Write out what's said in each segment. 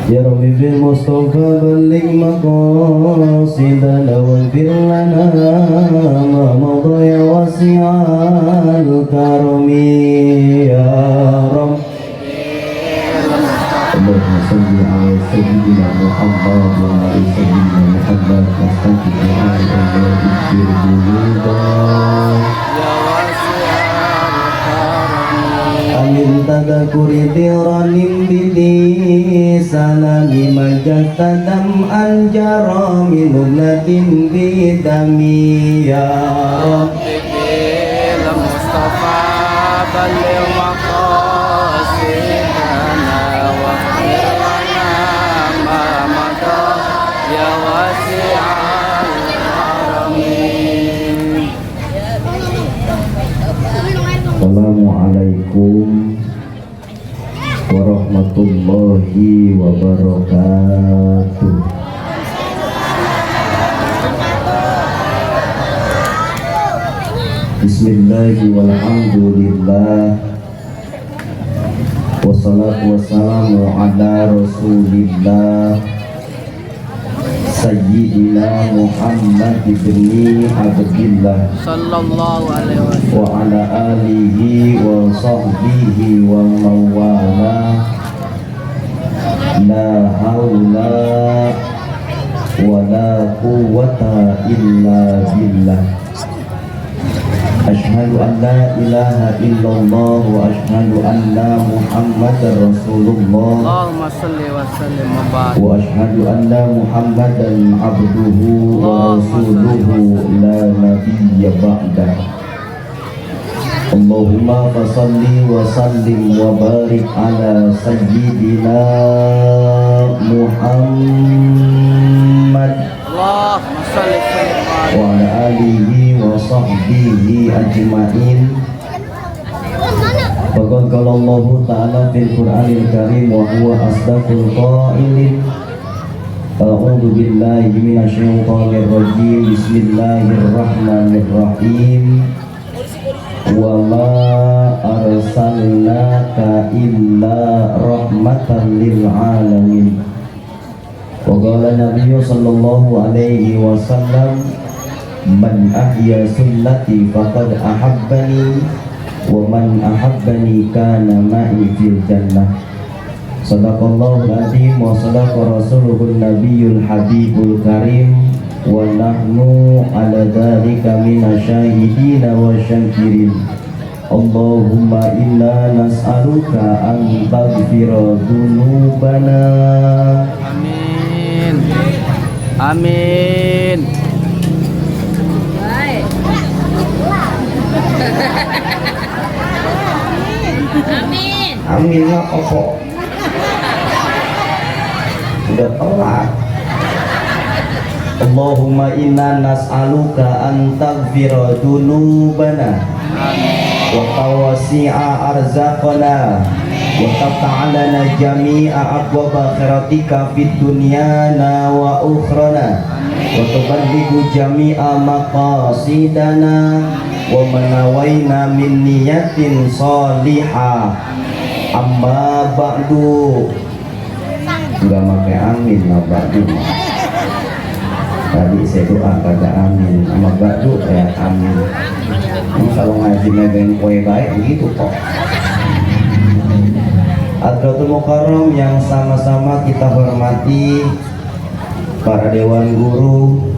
Ya Rabbi bil Mustafa balligh maqasidana waghfir lana ma madha ya wasi'al karami ya Rabb. Allahumma salli ala sayyidina Muhammad wa ala sayyidina Muhammad nastaghfiruka wa nastaghfiruka amin tadakuri diranim bidi salami majatadam anjara minumnatin bidami ya Rabbi bil Mustafa balligh maqasidana wa khirana ma madha ya wasi'al karami. Assalamualaikum warahmatullahi wabarakatuh. Bismillahirrahmanirrahim. Walhamdulillah. Wassalatu wassalamu ala Rasulillah Sayyidina Muhammad ibni Abdillah Sallallahu alaihi wasallam wa ala alihi wa sahbihi wa mawala. La hawla wa la quwwata illa billah. Ashhadu an la ilaha illallah wa ashhadu anna Muhammadar Rasulullah Allahumma salli wa sallim wa barik. wa ashhadu anna Muhammadan abduhu wa rasuluhu la nabiyya ba'dah. Allahumma fasalli wa sallim wa barik ala sayyidina Muhammad Allahumma salli wa sallim wa ala alihi wa sahbihi ajma'in. Faqad qala Allah ta'ala fil Qur'anil Karim wa huwa asdaqul qailin. A'udzu billahi minasyaitonir rajim. Bismillahirrahmanirrahim. Wa ma arsalnaka illa rahmatan lil alamin. Wa qala Nabiyyu sallallahu alaihi wasallam, man ahya sunnati faqad ahabbani wa man ahabbani kana ma'i fil jannah. Sadaqallahul azim wa sadaqa rasuluhun nabiyyul habibul karim wa nahnu ala dzalika minasyahidina wa syakirin. Allahumma inna nas'aluka an taghfira dzunubana. Amin. Amin. Amin. Amin lah pokok. Sudah telat. Allahumma inna nas'aluka an taghfira dzunubana wa tawasi'a arzaqana wa taf'alana jami'a abwaba khairatika fid dunyana wa ukhrana wa tuballighu jami'a maqasidana wa manawaina min niyatin salihah. Amma ba'du. Enggak pakai amin lah ba'du. Tadi saya doa kagak amin, sama ba'du kayak amin. Kalau ngaji megang kue baik begitu kok. Hadratul Mukarram yang sama-sama kita hormati, para dewan guru,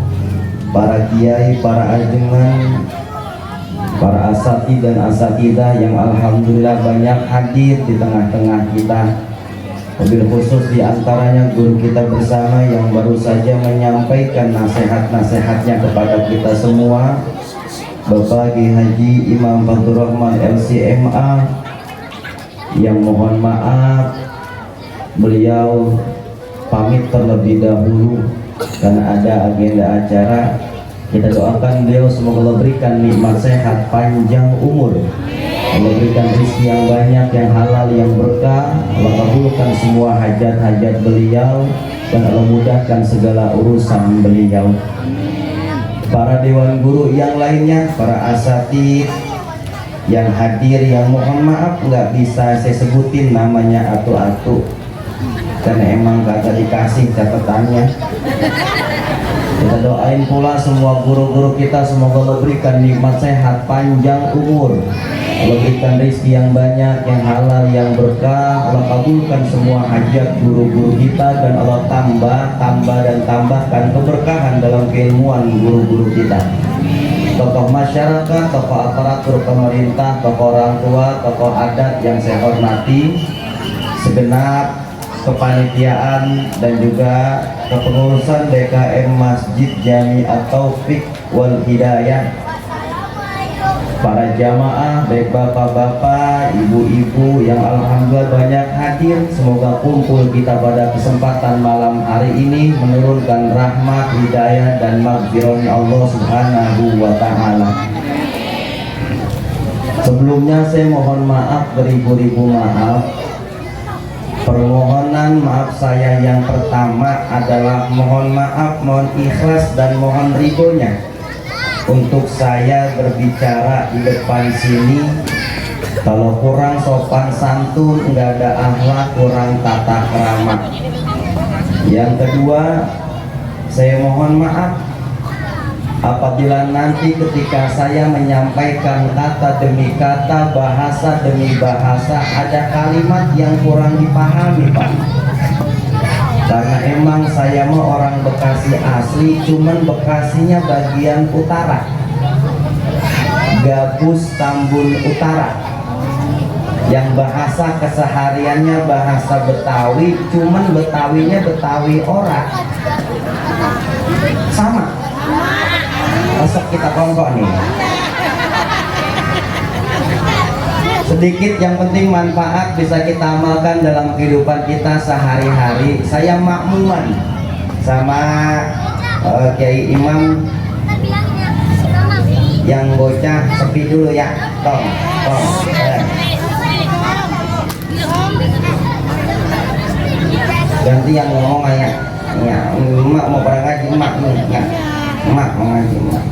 para kiai, para ajengan, para asati dan asatidah yang alhamdulillah banyak hadir di tengah-tengah kita. Wabil khusus diantaranya guru kita bersama yang baru saja menyampaikan nasihat-nasihatnya kepada kita semua, Bapak Kiai Haji Imam Fadlur Rahman LCMA, yang mohon maaf beliau pamit terlebih dahulu karena ada agenda acara. Kita doakan beliau semoga Allah berikan nikmat sehat panjang umur, Allah berikan rezeki yang banyak, yang halal, yang berkah. Allah kabulkan semua hajat-hajat beliau dan Allah mudahkan segala urusan beliau. Para dewan guru yang lainnya, para asatidz yang hadir, yang mohon maaf nggak bisa saya sebutin namanya atu-atu, karena emang kagak dikasih catatannya. Kita doain pula semua guru-guru kita, semoga Allah berikan nikmat sehat, panjang umur, Allah berikan rezeki yang banyak, yang halal, yang berkah. Allah kabulkan semua hajat guru-guru kita, dan Allah tambahkan keberkahan dalam keilmuan guru-guru kita. Tokoh masyarakat, tokoh aparatur pemerintah, tokoh orang tua, tokoh adat yang saya hormati, segenap kepanitiaan dan juga kepengurusan DKM Masjid Jami'at Taufik wal Hidayah, para jamaah, baik bapak-bapak, ibu-ibu yang alhamdulillah banyak hadir. Semoga kumpul kita pada kesempatan malam hari ini menurunkan rahmat, hidayah, dan maghfirahnya Allah Subhanahu wa Ta'ala. Sebelumnya saya mohon maaf, beribu-ribu maaf. Permohonan maaf saya yang pertama adalah mohon maaf, mohon ikhlas, dan mohon ridhonya untuk saya berbicara di depan sini. Kalau kurang sopan santun, nggak ada akhlak, kurang tata krama. Yang kedua, saya mohon maaf apabila nanti ketika saya menyampaikan kata demi kata, bahasa demi bahasa, ada kalimat yang kurang dipahami, Pak. Karena emang saya mah orang Bekasi asli, cuman Bekasinya bagian utara, Gabus Tambun Utara, yang bahasa kesehariannya bahasa Betawi, cuman Betawinya Betawi ora sama. Masuk kita kongkok nih. Sedikit yang penting manfaat bisa kita amalkan dalam kehidupan kita sehari-hari. Saya makmuman sama Kiai Imam yang bocah, sepi dulu ya. Tong. Ganti yang ngomong ayah. Ya, emak mau pada ngaji, emak nih. Ya. Emak mau ngaji, emak.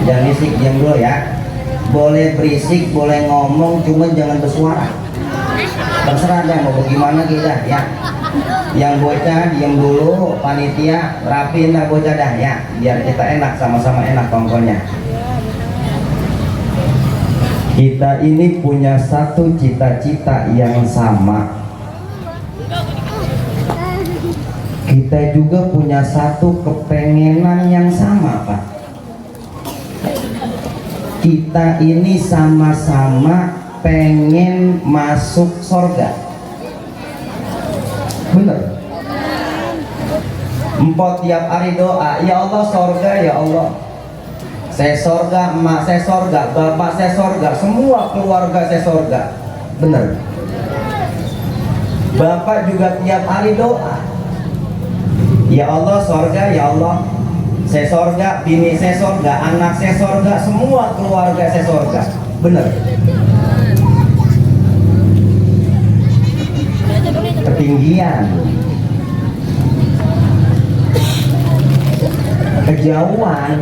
Jangan berisik, diam dulu ya. Boleh berisik, boleh ngomong, cuma jangan bersuara. Terserah deh mau bagaimana kita ya. Yang bocah diam dulu, panitia rapiin dah bocah dah ya, biar kita enak, sama-sama enak kongkonya. Kita ini punya satu cita-cita yang sama. Kita juga punya satu kepengenan yang sama, Pak. Kita ini sama-sama pengen masuk surga. Bener? Empok tiap hari doa, ya Allah surga, ya Allah. Saya surga, emak saya surga, bapak saya surga, semua keluarga saya surga. Bener? Bapak juga tiap hari doa, ya Allah surga, ya Allah. Saya surga, bini saya surga, anak saya surga, semua keluarga saya surga. Bener? Ketinggian, kejauhan.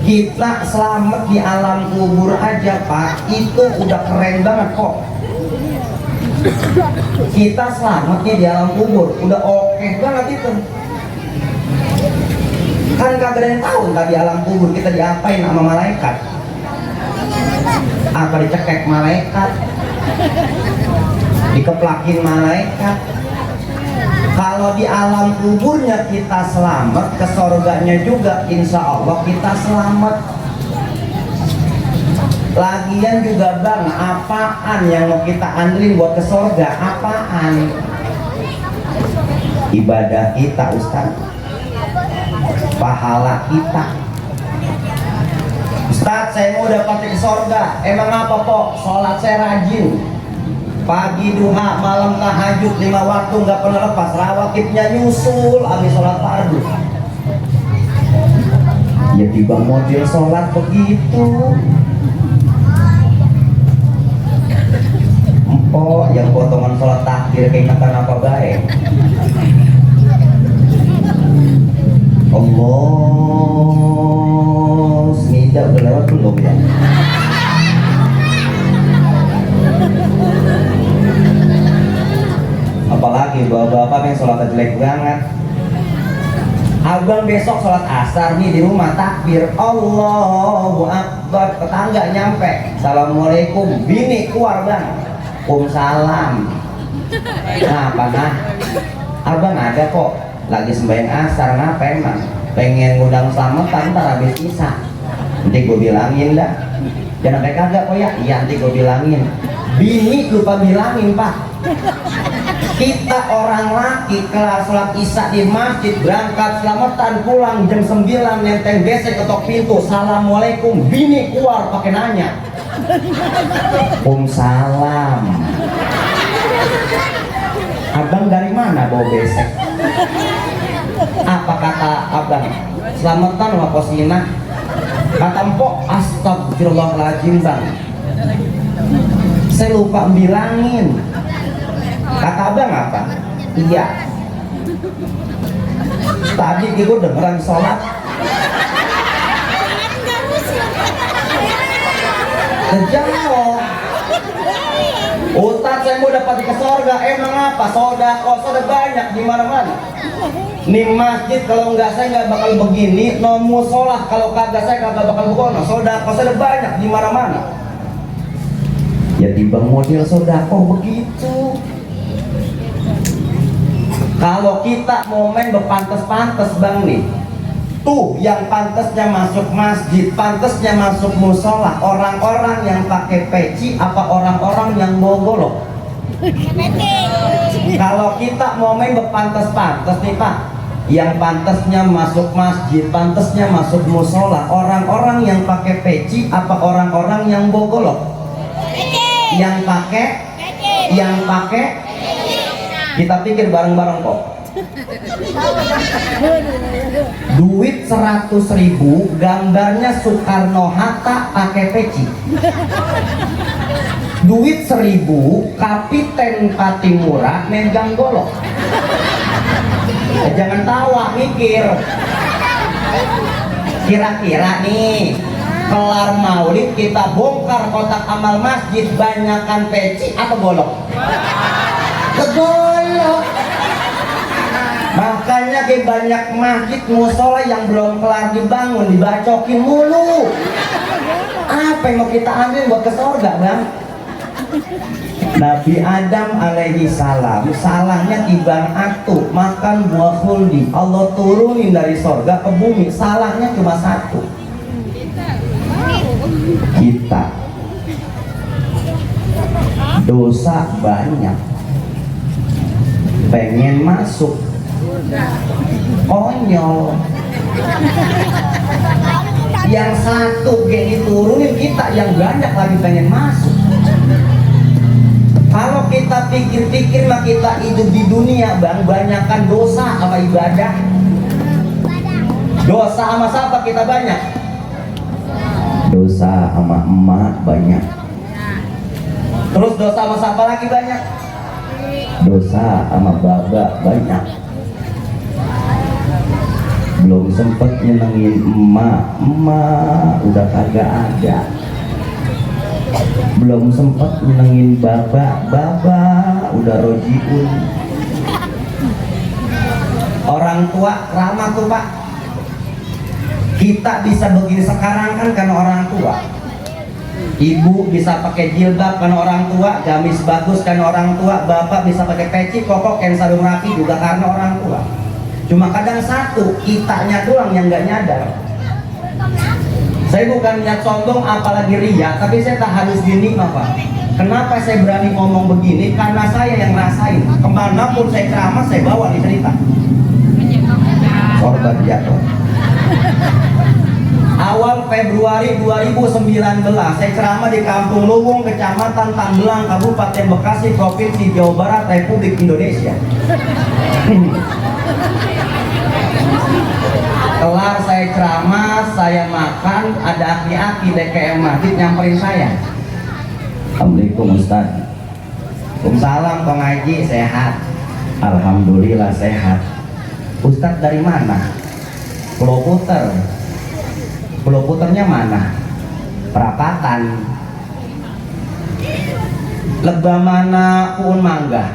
Kita selamat di alam kubur aja, Pak, itu udah keren banget kok. Kita selamatnya di alam kubur udah oke banget itu. Kan kagak ada yang tahu ntar di alam kubur kita diapain sama malaikat. Apa dicekek malaikat, dikeplakin malaikat. Kalau di alam kuburnya kita selamat, ke surganya juga insya Allah kita selamat. Lagian juga bang, apaan yang mau kita andelin buat ke surga? Apaan? Ibadah kita, Ustaz. Pahala kita. Ustaz, saya mau dapat ke surga. Emang apa kok? Sholat saya rajin. Pagi duha, malam tahajud, 5 waktu nggak pernah lepas. Rawatibnya nyusul habis sholat fardu. Ya tiba model sholat begitu. Empok yang potongan sholat takbir keingetan apa baik. Allah Ida udah lewat belum ya? Apalagi bapak-bapak yang sholat jelek banget. Abang besok sholat asar nih di rumah takbir Allahu Akbar, tetangga nyampe Assalamualaikum, bini keluar bang, salam. Nah, abang ada kok lagi sembahyang asar, ngapa emang? Pengen ngundang selamatan ntar habis isya. Nanti gue bilangin dah. Jangan sampai kagak kok ya. Iya nanti gue bilangin. Bini lupa bilangin pak. Kita orang laki kelar sholat isya di masjid, berangkat selamatan, pulang jam 9, nenteng gesek ketok pintu, Assalamualaikum, bini keluar pakai nanya salam. Abang dari mana bawa besek? Apa kata abang? Selamatan sama posina. Kata empok, astagfirullahaladzim bang, saya lupa bilangin. Kata abang apa? Iya. Tadi gue dengeran sholat. Kejauh. Ustaz saya mau dapat ke surga. Emang apa? Soda banyak di mana-mana. Nih masjid kalau nggak saya nggak bakal begini. No musolah kalau kagak saya kagak bakal begono. Soda banyak di mana-mana. Ya tiba model sodako begitu. Kalau kita mau main berpantes-pantes bang nih, tuh yang pantesnya masuk masjid, pantesnya masuk musola, orang-orang yang pakai peci apa orang-orang yang bawa golok? Kalau kita mau main berpantes-pantes nih pak, yang pantesnya masuk masjid, pantesnya masuk musola, orang-orang yang pakai peci apa orang-orang yang bawa golok? Yang pakai kita pikir bareng-bareng kok. Duit 100.000 gambarnya Soekarno Hatta pakai peci. Duit 1.000 Kapiten Patimura megang golok. Jangan tawa, mikir. Kira-kira nih kelar maulid kita bongkar kotak amal masjid, banyakan peci atau golok? Golok. Makanya kayak banyak masjid musola yang belum kelar dibangun dibacokin mulu. Apa yang mau kita ambil buat ke surga bang? Nabi Adam alaihi salam salahnya tibang atu makan buah khuldi. Allah turunin dari surga ke bumi, salahnya cuma satu. Kita dosa banyak, pengen masuk konyol. Yang satu gini turunin, kita yang banyak lagi pengen masuk. Kalau kita pikir-pikir mah kita hidup di dunia bang, banyakkan dosa sama ibadah. Dosa sama siapa kita banyak? Dosa sama emak banyak. Terus dosa sama siapa lagi banyak? Dosa sama baba banyak. Belum sempet nyenengin emak udah kagak ada. Belum sempet nyenengin baba udah rojiun. Orang tua ramah tuh pak. Kita bisa begini sekarang kan karena orang tua. Ibu bisa pakai jilbab karena orang tua, gamis bagus karena orang tua, bapak bisa pakai peci, kokok, kain sarung rapi juga karena orang tua. Cuma kadang satu, kitanya doang yang nggak nyadar. Saya bukan niat sombong apalagi ria, tapi saya tak harus gini apa? Kenapa saya berani ngomong begini? Karena saya yang rasain. Kemanapun saya ceramah, saya bawa di cerita. Korban jatuh. Awal Februari 2019 saya ceramah di Kampung Luwung, Kecamatan Tambelang, Kabupaten Bekasi, Provinsi Jawa Barat, Republik Indonesia. Kelar saya ceramah, saya makan, ada aki-aki DKM Masjid nyamperin saya. Assalamualaikum Ustaz. Waalaikumsalam Bang Haji, sehat? Alhamdulillah sehat. Ustaz dari mana? Pulau Puter. Pulau puternya mana? Perapatan. Lebah mana puun mangga?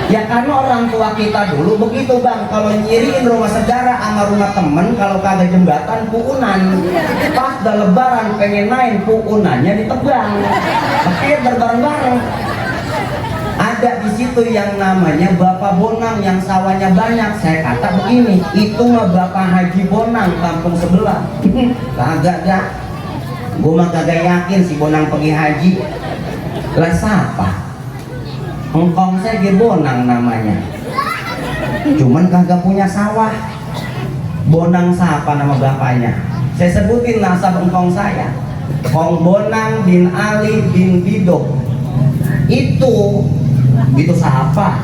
Ya karena orang tua kita dulu begitu bang, kalau nyiriin rumah saudara sama rumah temen, kalau kagak jembatan puunan, pas udah lebaran pengen main puunannya ditebang, makanya berbareng-bareng. Ada di situ yang namanya Bapak Bonang yang sawahnya banyak. Saya kata begini, itu mah Bapak Haji Bonang kampung sebelah. Kagak dah, gue mah kagak yakin si Bonang pergi haji. Lah siapa? Engkong saya ge Bonang namanya, cuman kagak punya sawah. Bonang siapa nama bapaknya? Saya sebutin nasab engkong saya, Kong Bonang bin Ali bin Bidok. Itu siapa?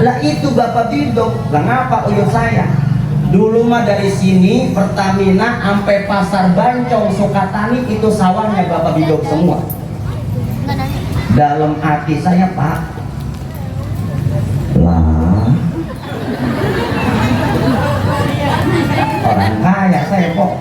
Lah itu Bapak Bidok. Lah ngapa uyuh saya? Dulu mah dari sini Pertamina sampai Pasar Bancong Sukatani itu sawahnya Bapak Bidok semua. Dalam hati saya, Pak, lah orang kaya saya kok.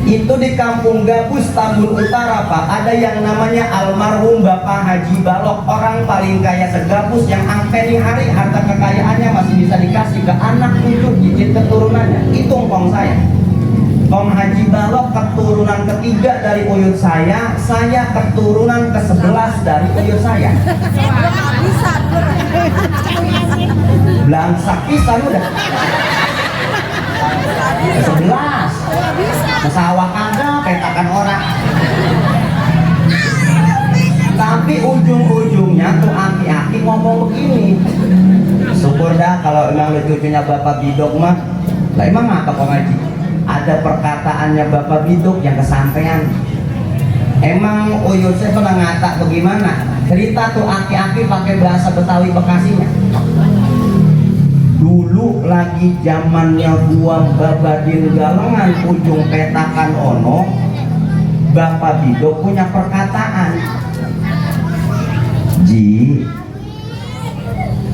Itu di Kampung Gabus, Tambun Utara, Pak, ada yang namanya almarhum Bapak Haji Balok, orang paling kaya segabus yang sampai nih hari harta kekayaannya masih bisa dikasih ke anak cucu cicit keturunannya. Itu engkong saya. Kong Haji Balok keturunan ketiga dari uyut saya keturunan ke-11 dari uyut saya. Belangsak pisan udah. Ke-11. Mesawak kagak, petakan orang. Tapi ujung-ujungnya tuh aki-aki ngomong begini. Syukur dah kalau emang lu cucunya Bapak Bidok mah. Lah emang apa Kong Haji? Ada perkataannya Bapak Bidok yang kesampaian. Emang uyut saya pernah ngata bagaimana? Cerita tuh aki-aki pakai bahasa Betawi Bekasinya. Dulu lagi zamannya gua Babadin Galengan ujung petakan ono, Bapak Bidok punya perkataan. Ji,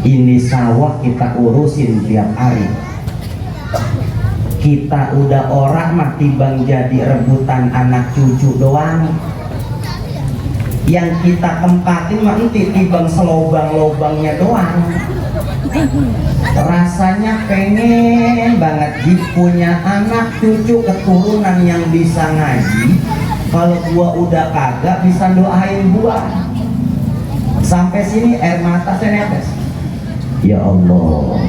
ini sawah kita urusin tiap hari. Kita udah orang mah timbang jadi rebutan anak cucu doang. Yang kita tempatin mah enti timbang selobang-lobangnya doang. Rasanya pengen banget punya anak cucu keturunan yang bisa ngaji. Kalau gua udah kagak bisa doain gua. Sampai sini air mata saya netes. Ya Allah,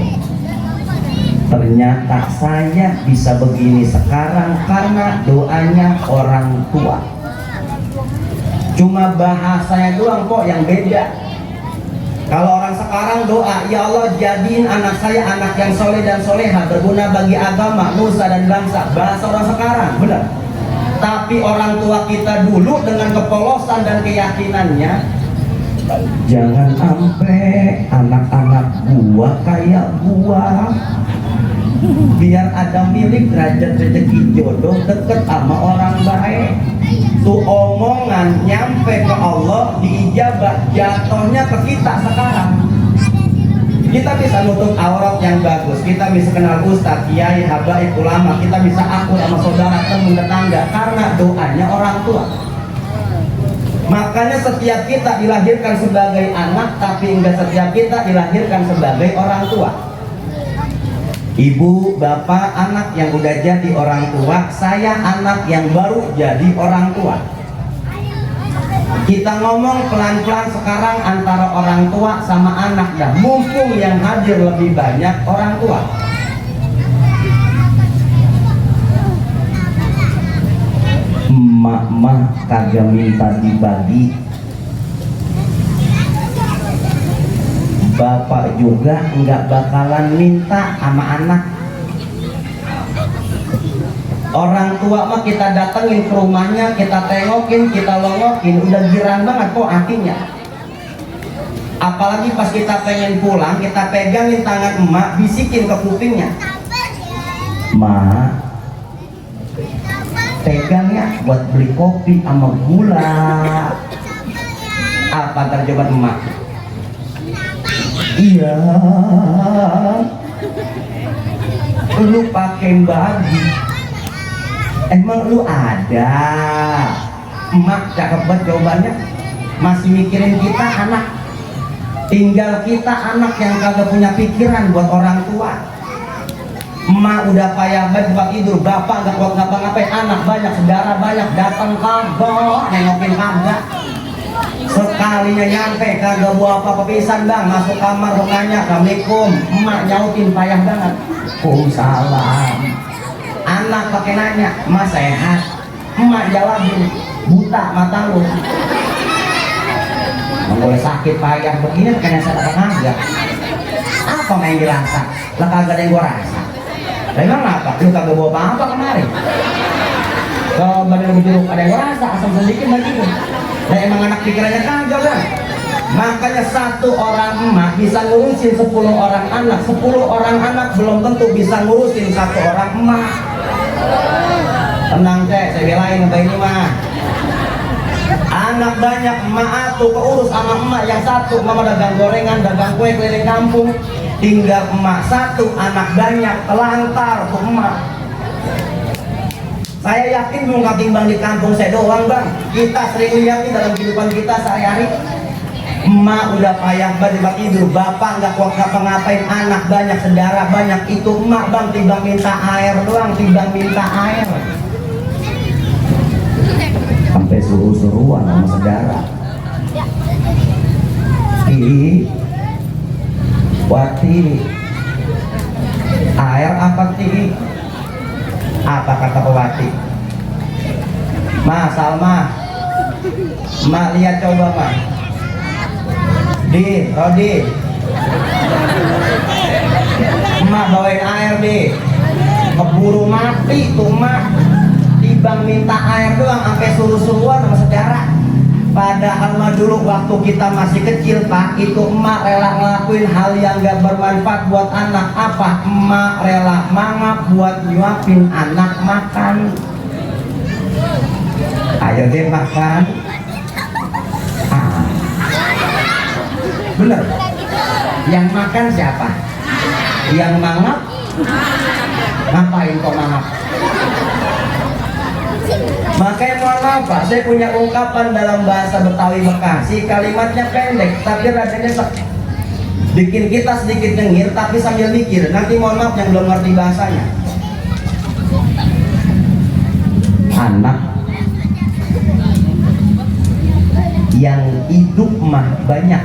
ternyata saya bisa begini sekarang karena doanya orang tua. Cuma bahasanya doang kok yang beda. Kalau orang sekarang doa, ya Allah jadiin anak saya anak yang soleh dan soleha, berguna bagi agama, nusa dan bangsa. Bahasa orang sekarang, benar. Tapi orang tua kita dulu dengan kepolosan dan keyakinannya, jangan sampai anak-anak gua kayak gua. Biar ada milik derajat rezeki jodoh deket sama orang baik. Tuh omongan nyampe ke Allah diijabah, jatuhnya ke kita sekarang. Kita bisa nutup aurat yang bagus, kita bisa kenal ustadz, kiai, habaib, ulama, kita bisa akur sama saudara, teman, tetangga karena doanya orang tua. Makanya setiap kita dilahirkan sebagai anak, tapi enggak setiap kita dilahirkan sebagai orang tua. Ibu, bapak, anak yang udah jadi orang tua, saya anak yang baru jadi orang tua. Kita ngomong pelan-pelan sekarang antara orang tua sama anak dah. Mumpung yang hadir lebih banyak orang tua. Emak mah kagak minta dibagi. Bapak juga nggak bakalan minta sama anak. Orang tua mah kita datengin ke rumahnya, kita tengokin, kita longokin, udah girang banget kok hatinya. Apalagi pas kita pengen pulang, kita pegangin tangan emak, bisikin ke kupingnya, "Ma, pegang ya buat beli kopi sama gula." Apa terjemahan emak? Iya, lu pakai baju, emang lu ada? Emak cakep banget jawabannya, masih mikirin kita anak, tinggal kita anak yang kagak punya pikiran buat orang tua. Emak udah payah banget buat tidur, bapak gak kuat ngapa-ngapain, anak banyak, saudara banyak, datang kagak, nengokin kagak. Sekalinya nyampe kagak bawa apa-apa pisan bang, masuk kamar nanya assalamualaikum, emak nyautin payah banget, salam. Anak pakai nanya, mas sehat, emak jawabin, buta mata lu. Nggak boleh sakit payah begini, kayaknya saya kagak. Apa main dirasa? Lah kagak ada yang gua rasa. Emang apa? Lu kagak bawa apa-apa kemarin? Kalau badan lu jeruk ada yang gua rasa, asam sedikit lagi. Nah emang anak pikirannya kagak bang. Makanya satu orang emak bisa ngurusin 10 orang anak, 10 orang anak belum tentu bisa ngurusin satu orang emak. Tenang cek, saya belain apa ini mah. Anak banyak emak tuh keurus sama emak yang satu, mama dagang gorengan, dagang kue keliling kampung. Tinggal emak satu, anak banyak, telantar tuh emak. Saya yakin mau nggak timbang di kampung saya doang bang. Kita sering lihat nih dalam kehidupan kita sehari-hari. Emak udah payah banget tidur, bapak nggak kuat ngapa-ngapain, anak banyak, saudara banyak. Itu emak bang timbang minta air doang, timbang minta air. Sampai suruh-suruan sama saudara. Wati, air apa ti? Apa kata Wati? Ma, Salma, ma lihat coba ma. Di, Rodi, ma bawain air di. Keburu mati tuh ma. Tibang minta air doang, sampai suruh-suruan sama saudara. Padahal mah dulu waktu kita masih kecil pak, itu emak rela ngelakuin hal yang gak bermanfaat buat anak. Apa? Emak rela mangap buat nyuapin anak makan. Ayo deh makan. Bener? Yang makan siapa? Yang mangap? Ngapain kok mangap? Makanya mohon maaf Pak, saya punya ungkapan dalam bahasa Betawi Bekasi, kalimatnya pendek tapi rasanya bikin kita sedikit nyengir tapi sambil mikir. Nanti mohon maaf yang belum ngerti bahasanya. Anak yang hidup mah banyak,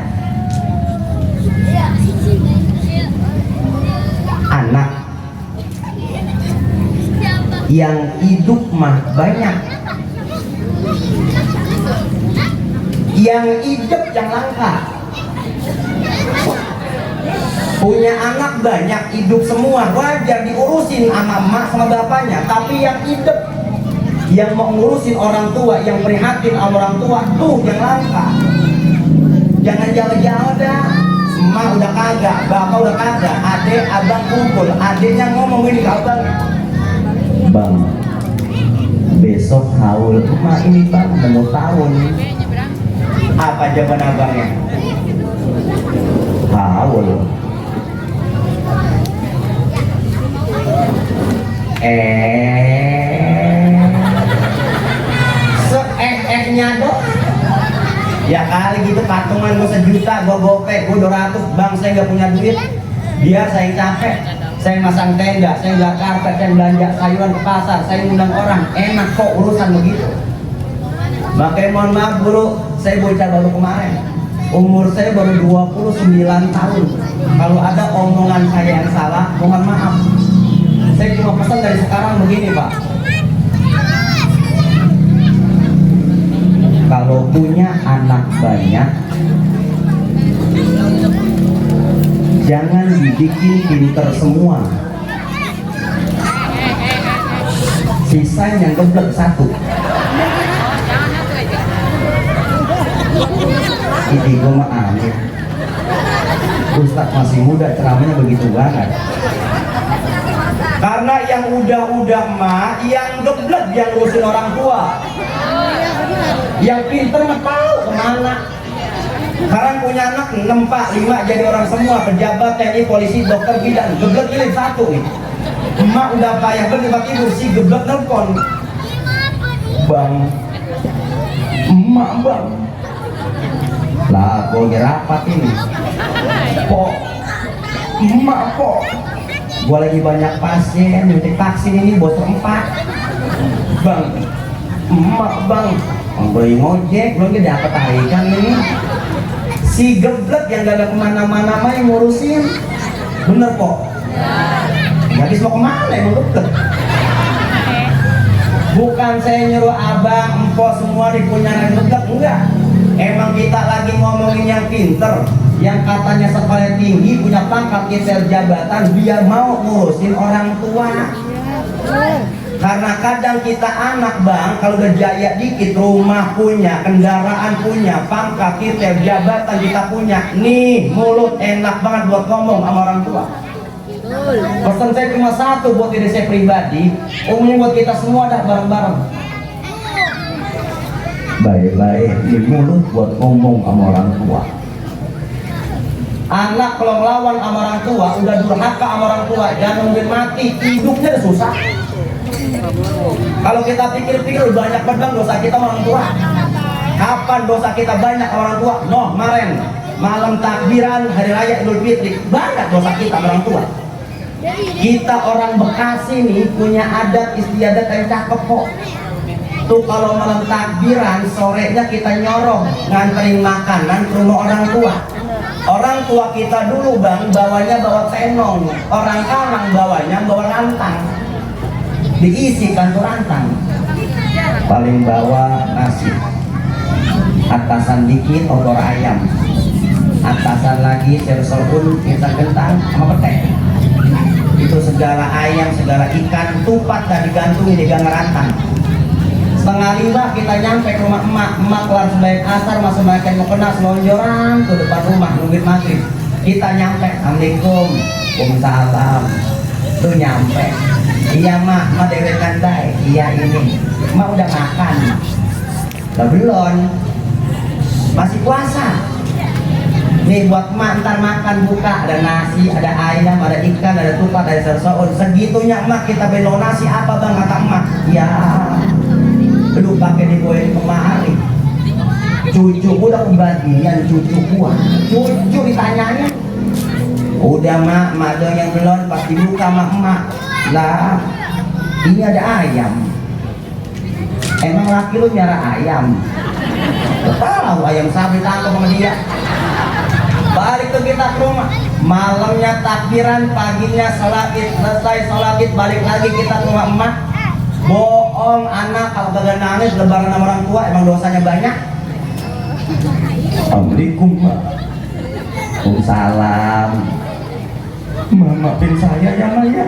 anak yang hidup mah banyak, yang hidup yang langka. Punya anak banyak, hidup semua, wajar diurusin sama emak sama bapaknya. Tapi yang hidup, yang mau ngurusin orang tua, yang prihatin sama orang tua, tuh yang langka. Jangan jauh-jauh dah. Emak udah kagak, bapak udah kagak, adek abang kumpul, adeknya ngomong ini ke abang, bang, besok haul emak ini bang, mau tahun. Apa jawaban abangnya? Haul. Se-nya dong. Ya kali gitu patungan gue 1 juta, gue gopek, gue 200, bang saya nggak punya duit, biar saya capek, saya masang tenda, saya nggak karpet, saya belanja sayuran ke pasar, saya ngundang orang, enak kok urusan begitu. Makanya mohon maaf dulu, saya bocah baru kemarin, umur saya baru 29 tahun. Kalau ada omongan saya yang salah, mohon maaf. Saya cuma pesan dari sekarang begini Pak, kalau punya anak banyak, jangan dibikin pinter semua, sisanya geblek satu. Ini gue mah aneh, Ustadz masih muda ceramahnya begitu banget. Karena yang udah-udah mah, yang geblek yang ngurusin orang tua. Yang pinter mah tahu kemana. Sekarang punya anak 6 pak, 5 jadi orang semua, pejabat, TNI, polisi, dokter, bidan. Geblek pilih satu nih. Emak udah payah berdebat tidur, si geblek nelpon. Bang, emak bang. Lah, gue rapat ini. Po, emak po. Gue lagi banyak pasien, nyuntik vaksin ini bos 4. Bang, emak bang. Beli ngojek, belum dia dapat tarikan ini. Si geblek yang gak ada kemana-mana mah yang ngurusin. Bener po? Habis mau kemana emang geblek? Bukan saya nyuruh abang, empok semua dipunya geblek, enggak. Emang kita lagi ngomongin yang pinter, yang katanya sekolah tinggi, punya pangkat titel jabatan, biar mau ngurusin orang tua. Karena kadang kita anak bang, kalau udah jaya dikit, rumah punya, kendaraan punya, pangkat titel jabatan kita punya, nih mulut enak banget buat ngomong sama orang tua. Pesan saya cuma satu buat diri saya pribadi, umumnya buat kita semua dah bareng-bareng. Baik-baik di mulut buat ngomong sama orang tua. Anak kalau ngelawan sama orang tua, udah durhaka sama orang tua, jangan nungguin mati, hidupnya udah susah. Kalau kita pikir-pikir banyak banget dosa kita sama orang tua. Kapan dosa kita banyak sama orang tua? No, kemarin malam takbiran hari raya Idul Fitri, banyak dosa kita sama orang tua. Kita orang Bekasi nih punya adat istiadat yang cakep kok. Tuh kalau malam takbiran sorenya kita nyorong nganterin makanan ke rumah orang tua. Orang tua kita dulu bang bawanya bawa tenong, orang Kalang bawanya bawa rantang, diisi kantor rantang. Paling bawa nasi, atasan dikit opor ayam, atasan lagi sayur sorghum, pisang kentang sama petai. Itu segala ayam, segala ikan, tupat dan digantungin di gang rantang. Setengah 5 kita nyampe ke rumah emak kelar sembahyang asar, masuk makan mau kena selonjoran ke depan rumah nungguin maghrib. Kita nyampe, assalamualaikum, waalaikumsalam. Tuh nyampe, iya mak dewek kandai, iya ini, mak udah makan, belum, masih puasa. Nih buat emak ntar makan buka, ada nasi, ada ayam, ada ikan, ada tupat, ada sersoun. Segitunya emak kita beli nasi apa bang kata emak? Ya, belum pakai digoyang kemari. Cucu udah kebagian cucu gua. Cucu ditanyanya. Udah mak dong yang belum pas dibuka emak. Lah, ini ada ayam. Emang laki lu nyara ayam? Tahu ayam sapi tangkap sama dia. Balik tuh kita ke rumah, malamnya takbiran, paginya sholat id, selesai sholat id balik lagi kita ke rumah emak. Bohong anak kalau kagak nangis lebaran sama orang tua emang dosanya banyak. Assalamualaikum mak. Waalaikumsalam. Maafin saya ya mak ya.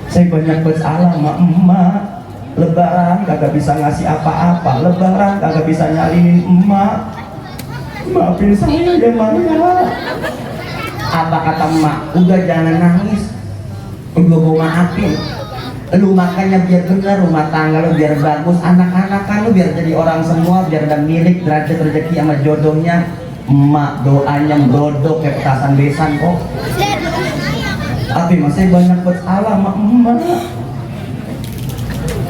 Saya banyak bersalah sama emak. Lebaran kagak bisa ngasih apa-apa, lebaran kagak bisa nyalinin emak. Maafin saya ya mak ya. Apa kata emak? Udah jangan nangis, udah gue maafin. Lu makanya biar bener rumah tangga lu biar bagus, anak-anak kan lu biar jadi orang semua, biar ada milik, derajat rezeki sama jodohnya. Emak doanya brodok kayak petasan besan kok. Tapi masih banyak bersalah sama emak.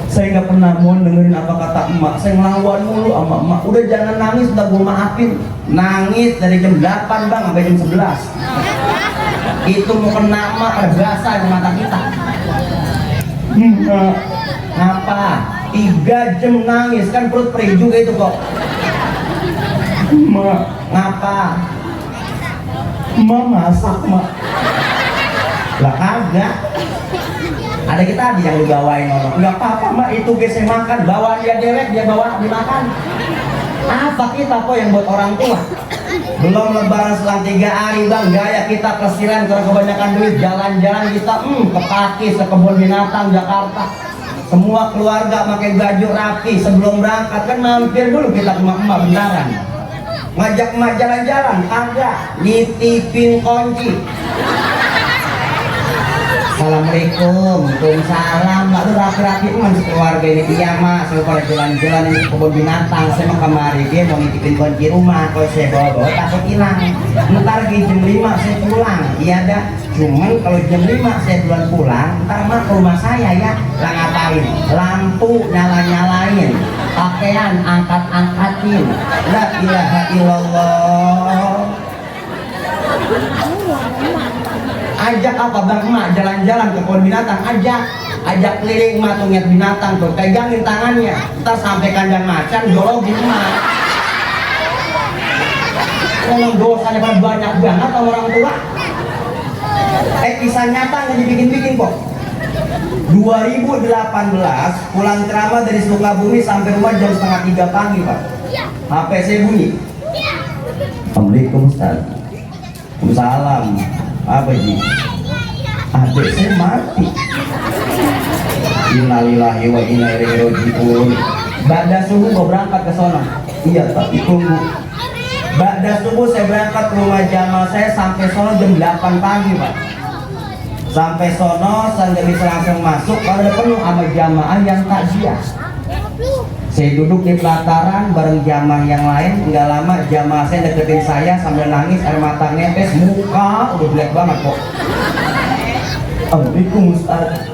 Saya nggak pernah mau dengerin apa kata emak, saya ngelawan mulu sama emak. Udah jangan nangis, udah gue maafin. Nangis dari jam 8 bang sampai jam 11. Itu mau kena emak berasa di mata kita. Apa? 3 jam nangis kan perut perih juga itu kok. Emak, ngapa? Emak masak mak. Lah kagak. Ada kita tadi yang dibawain orang. Enggak apa-apa mak, itu biasa makan, bawa dia dewek, dia bawa dimakan. Apa kita kok yang buat orang tua? Belum lebaran selang 3 hari bang, gaya kita pelesiran karena kebanyakan duit, jalan-jalan kita ke Pakis, ke kebun binatang Jakarta. Semua keluarga pakai baju rapi, sebelum berangkat kan mampir dulu kita ke emak beneran. Ngajak emak jalan-jalan, kagak, nitipin kunci. Assalamualaikum, Waalaikumsalam. Lalu rapi-rapi masih keluarga ini dia mak, saya pada jalan-jalan ini ke kebun binatang. Saya mau kemari dia mau ngitipin kunci rumah. Kalau saya bawa-bawa takut hilang. Ntar lagi jam 5 saya pulang. Iya dah. Cuman kalau jam 5 saya duluan pulang, ntar mak ke rumah saya ya. Lah ngapain? Lampu nyala-nyalain, pakaian angkat-angkatin. La ilaha illallah. Ajak apa bang emak jalan-jalan ke kebun binatang, ajak keliling emak tuh ngeliat binatang tuh, pegangin tangannya, ntar sampai kandang macan jologin emak. Kalau dosanya pada banyak banget sama orang tua. Kisah nyata nggak dibikin-bikin kok. 2018 pulang ceramah dari Sukabumi sampai rumah jam 2:30 pagi pak. HP saya bunyi. Assalamualaikum Ustaz. Waalaikumsalam. Apa ini? Adik saya mati. Innalillahi wa inna ilaihi raji'un. Ba'da subuh mau berangkat ke sana. Iya tapi tunggu. Ba'da subuh saya berangkat ke rumah jamaah saya sampai sono jam 8 pagi pak. Sampai sono saya nggak bisa langsung masuk karena ada penuh sama jamaah yang takziah. Saya duduk di pelataran bareng jamaah yang lain. Nggak lama jamaah saya deketin saya sambil nangis, air mata netes, muka udah jelek banget kok. Assalamualaikum Ustaz.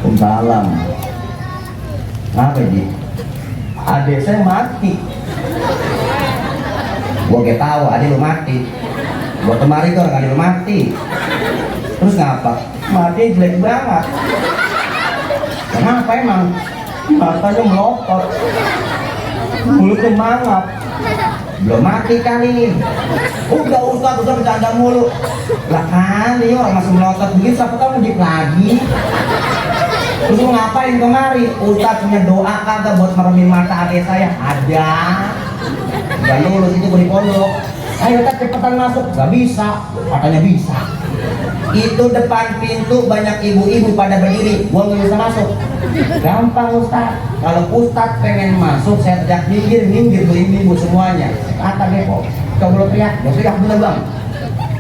Waalaikumsalam. Kenapa ji? Adik saya mati. Gua kayak tahu adik lu mati. Gua kemarin tuh orang adik lu mati. Terus ngapa? Mati jelek banget. Kenapa emang? Matanya melotot, mulutnya mangap, belum mati kali. Udah Ustaz bercanda mulu. Lah kali orang masih melotot begitu, siapa tahu ngejip lagi. Terus lu ngapain kemari? Ustaz punya doa kagak buat meremin mata adik saya? Ada. Gak lulus itu gue di pondok. Ayo kita cepetan masuk, gak bisa, katanya bisa. Itu depan pintu banyak ibu-ibu pada berdiri, gua nggak bisa masuk. Gampang Ustaz. Kalau Ustaz pengen masuk, saya teriak minggir tuh ibu-ibu semuanya. Kata Depo, coba lo teriak, gua teriak dulu bang.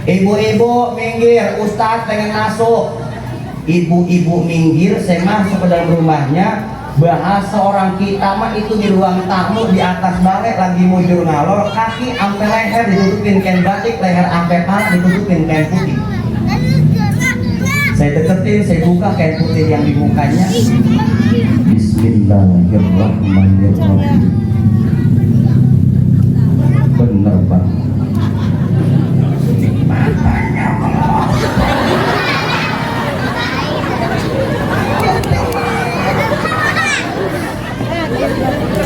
Ibu-ibu minggir, Ustaz pengen masuk. Ibu-ibu minggir, saya masuk ke dalam rumahnya. Bahasa orang kita mah itu di ruang tamu di atas balai lagi mujur ngalor, kaki ampe leher ditutupin kain batik, leher ampe pala ditutupin kain putih. Saya deketin, saya buka kain putih yang di mukanya. Bismillahirrahmanirrahim. Bener bang. Matanya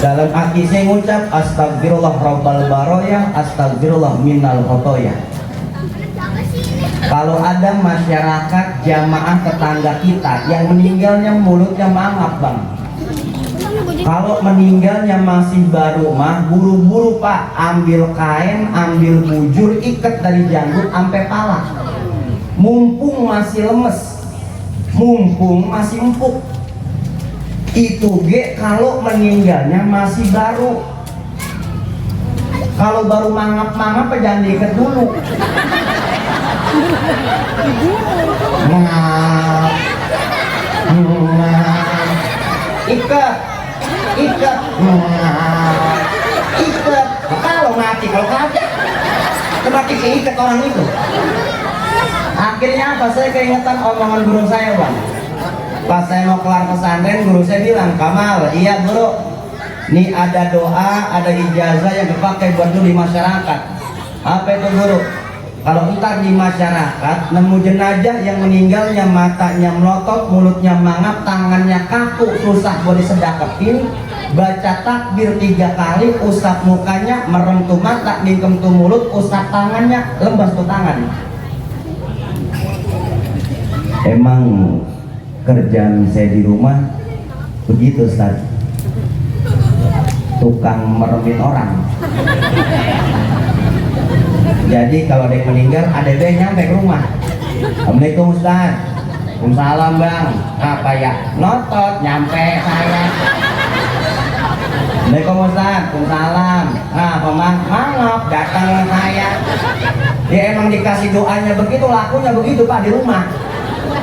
dalam hati saya ngucap astagfirullah rabbal baroya, astagfirullah minal khotoya. Kalau ada masyarakat jamaah tetangga kita yang meninggalnya mulutnya mangap bang, kalau meninggalnya masih baru mah buru-buru pak, ambil kain, ambil bujur, ikat dari janggut sampai pala, mumpung masih lemes, mumpung masih empuk. Itu ge kalau meninggalnya masih baru. Kalau baru mangap-mangap jangan diikat dulu. Ngap, ikat, ikat. Kalau mati, kalau kagak, berarti keikat orang itu. Akhirnya apa? Saya keingetan omongan guru saya bang. Pas saya mau kelar pesantren, guru saya bilang, Kamal, iya guru, nih ada doa, ada ijazah yang dipakai buat lu di masyarakat. Apa itu guru? Kalau entar di masyarakat nemu jenazah yang meninggalnya matanya melotot, mulutnya mangap, tangannya kaku, susah buat disedekatin, baca takbir 3 kali, usap mukanya, merem tuh mata, mingkem tuh mulut, usap tangannya, lembas tuh tangan. Emang kerjaan saya di rumah begitu Ustaz, tukang meremin orang. Jadi kalau ada yang meninggal, ada yang nyampe ke rumah. Assalamualaikum Ustaz. Waalaikumsalam bang. Apa ya? Notot nyampe saya. Assalamualaikum Ustaz. Waalaikumsalam. Apa mah? Mangap datang saya. Dia emang dikasih doanya begitu, lakunya begitu pak di rumah.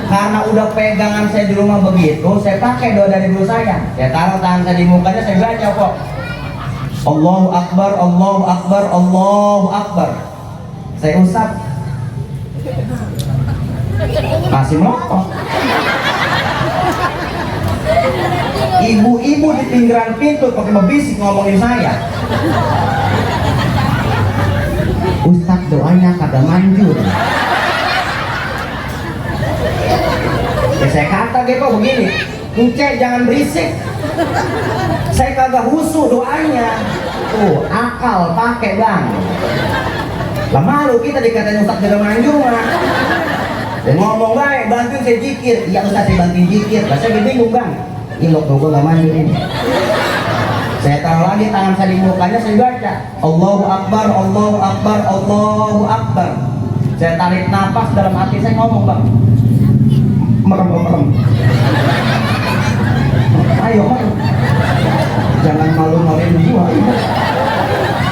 Karena udah pegangan saya di rumah begitu, saya pakai doa dari guru saya. Saya taruh tangan saya di mukanya, saya baca kok. Allahu Akbar, Allahu Akbar, Allahu Akbar. Saya usap. Masih merokok. Ibu-ibu di pinggiran pintu pakai berbisik ngomongin saya. Ustaz doanya kagak manjur. Ya saya kata gitu begini, Ucek jangan berisik. Saya kagak husu doanya. Tuh akal pakai bang. Lah malu kita dikatain Ustaz kagak manjur mah. Dan ngomong baik, bantuin saya zikir. Iya Ustaz saya bantuin zikir. Lah saya bingung bang. Ilok gue gak manjur ini. Saya taruh lagi tangan saya di mukanya, saya baca Allahu Akbar, Allahu Akbar, Allahu Akbar. Saya tarik nafas dalam hati, saya ngomong bang, merem. Ayo merem. Jangan malu-maluin jiwa.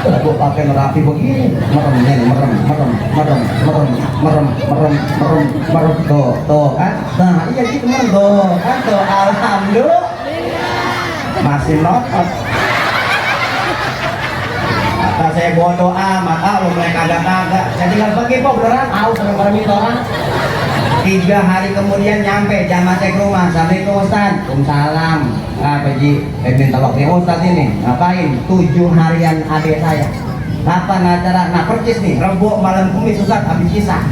Gue pakai nerapi begini, merem. Tuh kan? Nah iya gitu merem kan tuh. Alhamdulillah. Masih notot. Kata saya bodoh amat, lu mereka kagak. Saya tinggal pergi kok beneran, sampai meremit orang. 3 hari kemudian nyampe jamaah saya ke rumah. Assalamualaikum Ustaz. Waalaikumsalam. Apa Ji? Minta waktu Ustaz ini. Ngapain? 7 harian adik saya. Kapan acara? Nah percis nih, Rebo malam Kamis Ustaz habis kisah.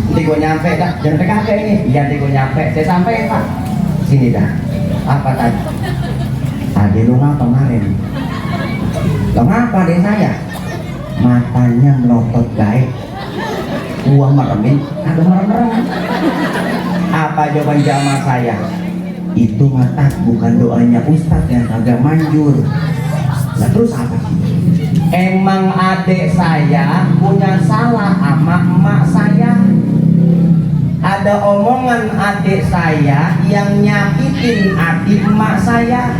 Nanti gue nyampe dah. Jangan PKK ini. Iya nanti gue nyampe. Saya sampai Pak. Sini dah. Apa tadi? Adik lu ngapa kemarin? Lo ngapa adik saya? Matanya melotot gaib. Gua meremin, ada merem-merem. Apa jawaban jamaah saya? Itu mata bukan doanya Ustadz yang kagak manjur. Nah terus apa? Emang adik saya punya salah sama emak saya. Ada omongan adik saya yang nyakitin adik emak saya.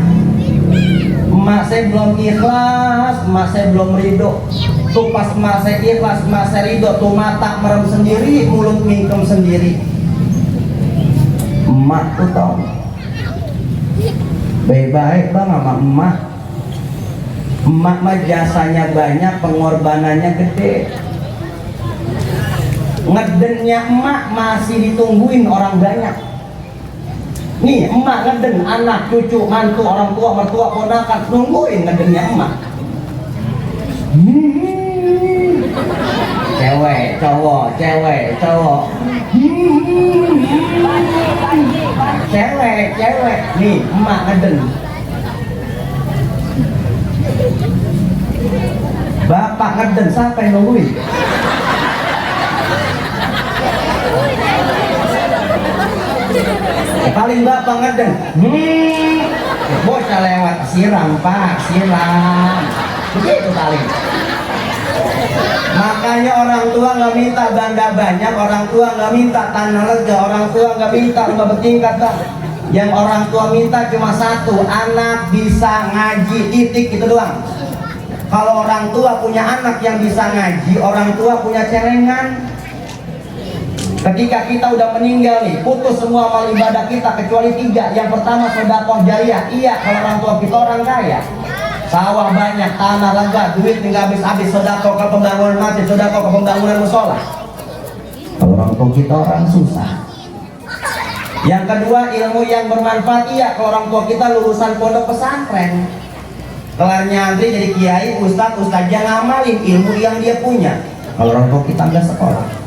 Emak saya belum ikhlas, emak saya belum ridho. Tuh pas emak saya ikhlas, emak saya ridho, tuh mata merem sendiri, mulut mingkem sendiri. Emak tuh tau baik-baik bang sama emak. Emak mah jasanya banyak, pengorbanannya gede. Ngedennya emak masih ditungguin orang banyak. Nih emak ngeden, anak, cucu, mantu, orang tua, mertua, ponakan nungguin ngedennya emak. Cewek, cowok, cewek, nih emak ngeden. Bapak ngeden, siapa yang nungguin? Paling bapak ngeden, bocah lewat, siram pak, siram, begitu paling. Makanya orang tua nggak minta bangga banyak, orang tua nggak minta tanah lega, orang tua nggak minta rumah bertingkat bang. Yang orang tua minta cuma satu, anak bisa ngaji, titik itu doang. Kalau orang tua punya anak yang bisa ngaji, orang tua punya celengan. Ketika kita udah meninggal nih, putus semua amal ibadah kita kecuali 3. Yang pertama sedekah jariah. Iya, kalau orang tua kita orang kaya, sawah banyak, tanah lega, duit nggak habis-habis, sedekah ke pembangunan masjid, sedekah ke pembangunan musola. Kalau orang tua kita orang susah. Yang kedua, ilmu yang bermanfaat. Iya, kalau orang tua kita lulusan pondok pesantren, kelar nyantri jadi kiai, ustadznya ngamalin ilmu yang dia punya. Kalau orang tua kita nggak sekolah.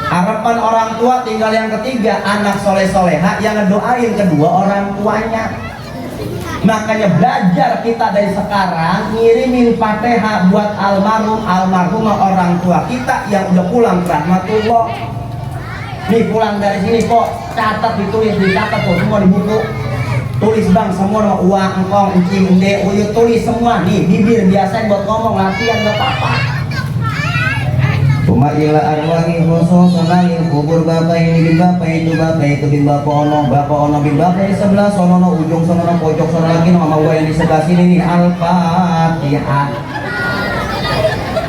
Harapan orang tua tinggal yang ketiga, anak soleh-soleha yang ngedoain kedua orang tuanya. Makanya belajar kita dari sekarang, ngirimin Fatihah buat almarhumah orang tua kita yang udah pulang ke rahmatullah. Nih pulang dari sini kok, catat, ditulis, dicatat tuh semua di buku. Tulis bang semua nama uang, engkong, encing, ende, uyut, tulis semua. Nih bibir biasa buat ngomong, latihan gak apa-apa. Cuma ila arwahi khusus sonalin kubur bapak ini bin bapak itu bin bapak ono bin bapak di sebelah sonono ujung sonono pojok sono lagi nama gua yang di sebelah sini nih. Al-Fatihah.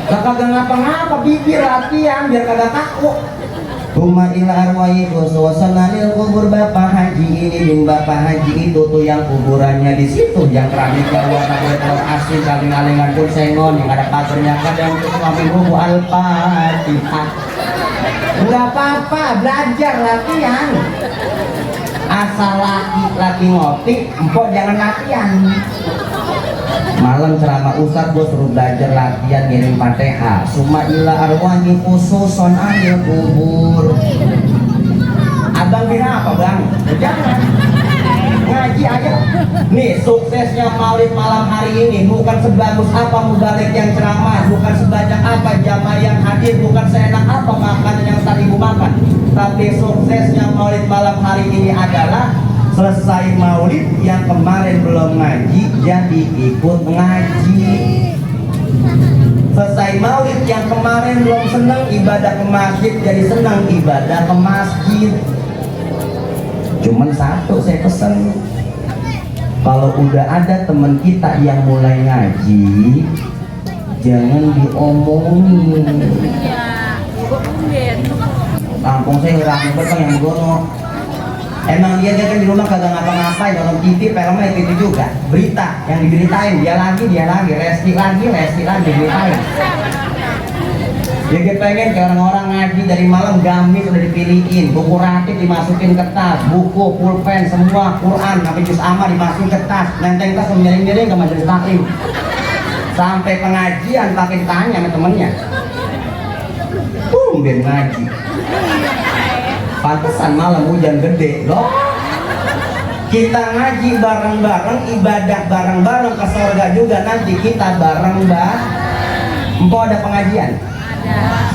Lah kagak ngapa-ngapa, bibir latihan biar kagak takut. Tuma ila arwahi suasana lil kubur Bapak Haji ini bin Bapak Haji itu tuh yang kuburannya di situ yang keramik warna kulit telur asin saling alingan pun sengon yang ada pagernya kadang untuk ngambil buku Al-Fatihah. Enggak apa-apa, belajar latihan. Asal laki ngopi, empok jangan latihan. Malam ceramah ustad gue suruh belajar latihan ngirim Fatihah. Suma ila arwahi khususon ahli kubur. Abang kira apa bang? Jangan ngaji aja. Nih suksesnya maulid malam hari ini bukan sebagus apa mubalik yang ceramah, bukan sebanyak apa jamaah yang hadir, bukan seenak apa makanan yang tadi ibu makan. Tapi suksesnya maulid malam hari ini adalah selesai maulid yang kemarin belum ngaji jadi ikut ngaji. Selesai maulid yang kemarin belum senang ibadah ke masjid jadi senang ibadah ke masjid. Cuman satu saya pesen, kalau udah ada teman kita yang mulai ngaji jangan diomongin. Kampung saya ramai banget yang begono. Emang dia kan di rumah kagak ngapa-ngapain, nonton TV, filmnya itu juga. Berita yang diberitain, dia lagi, resti lagi, diberitain. Dia pengen ke orang-orang ngaji dari malam gamis udah dipilihin, buku ratit dimasukin ke tas, buku, pulpen, semua Quran, sampai juz amma dimasukin ke tas, nenteng tas miring-miring ke majelis taklim. Sampai pengajian pakai tanya sama temennya. Tumben ngaji. Pantesan malam hujan gede loh. Kita ngaji bareng-bareng, ibadah bareng-bareng ke surga juga nanti kita bareng-bareng. Empok ada pengajian?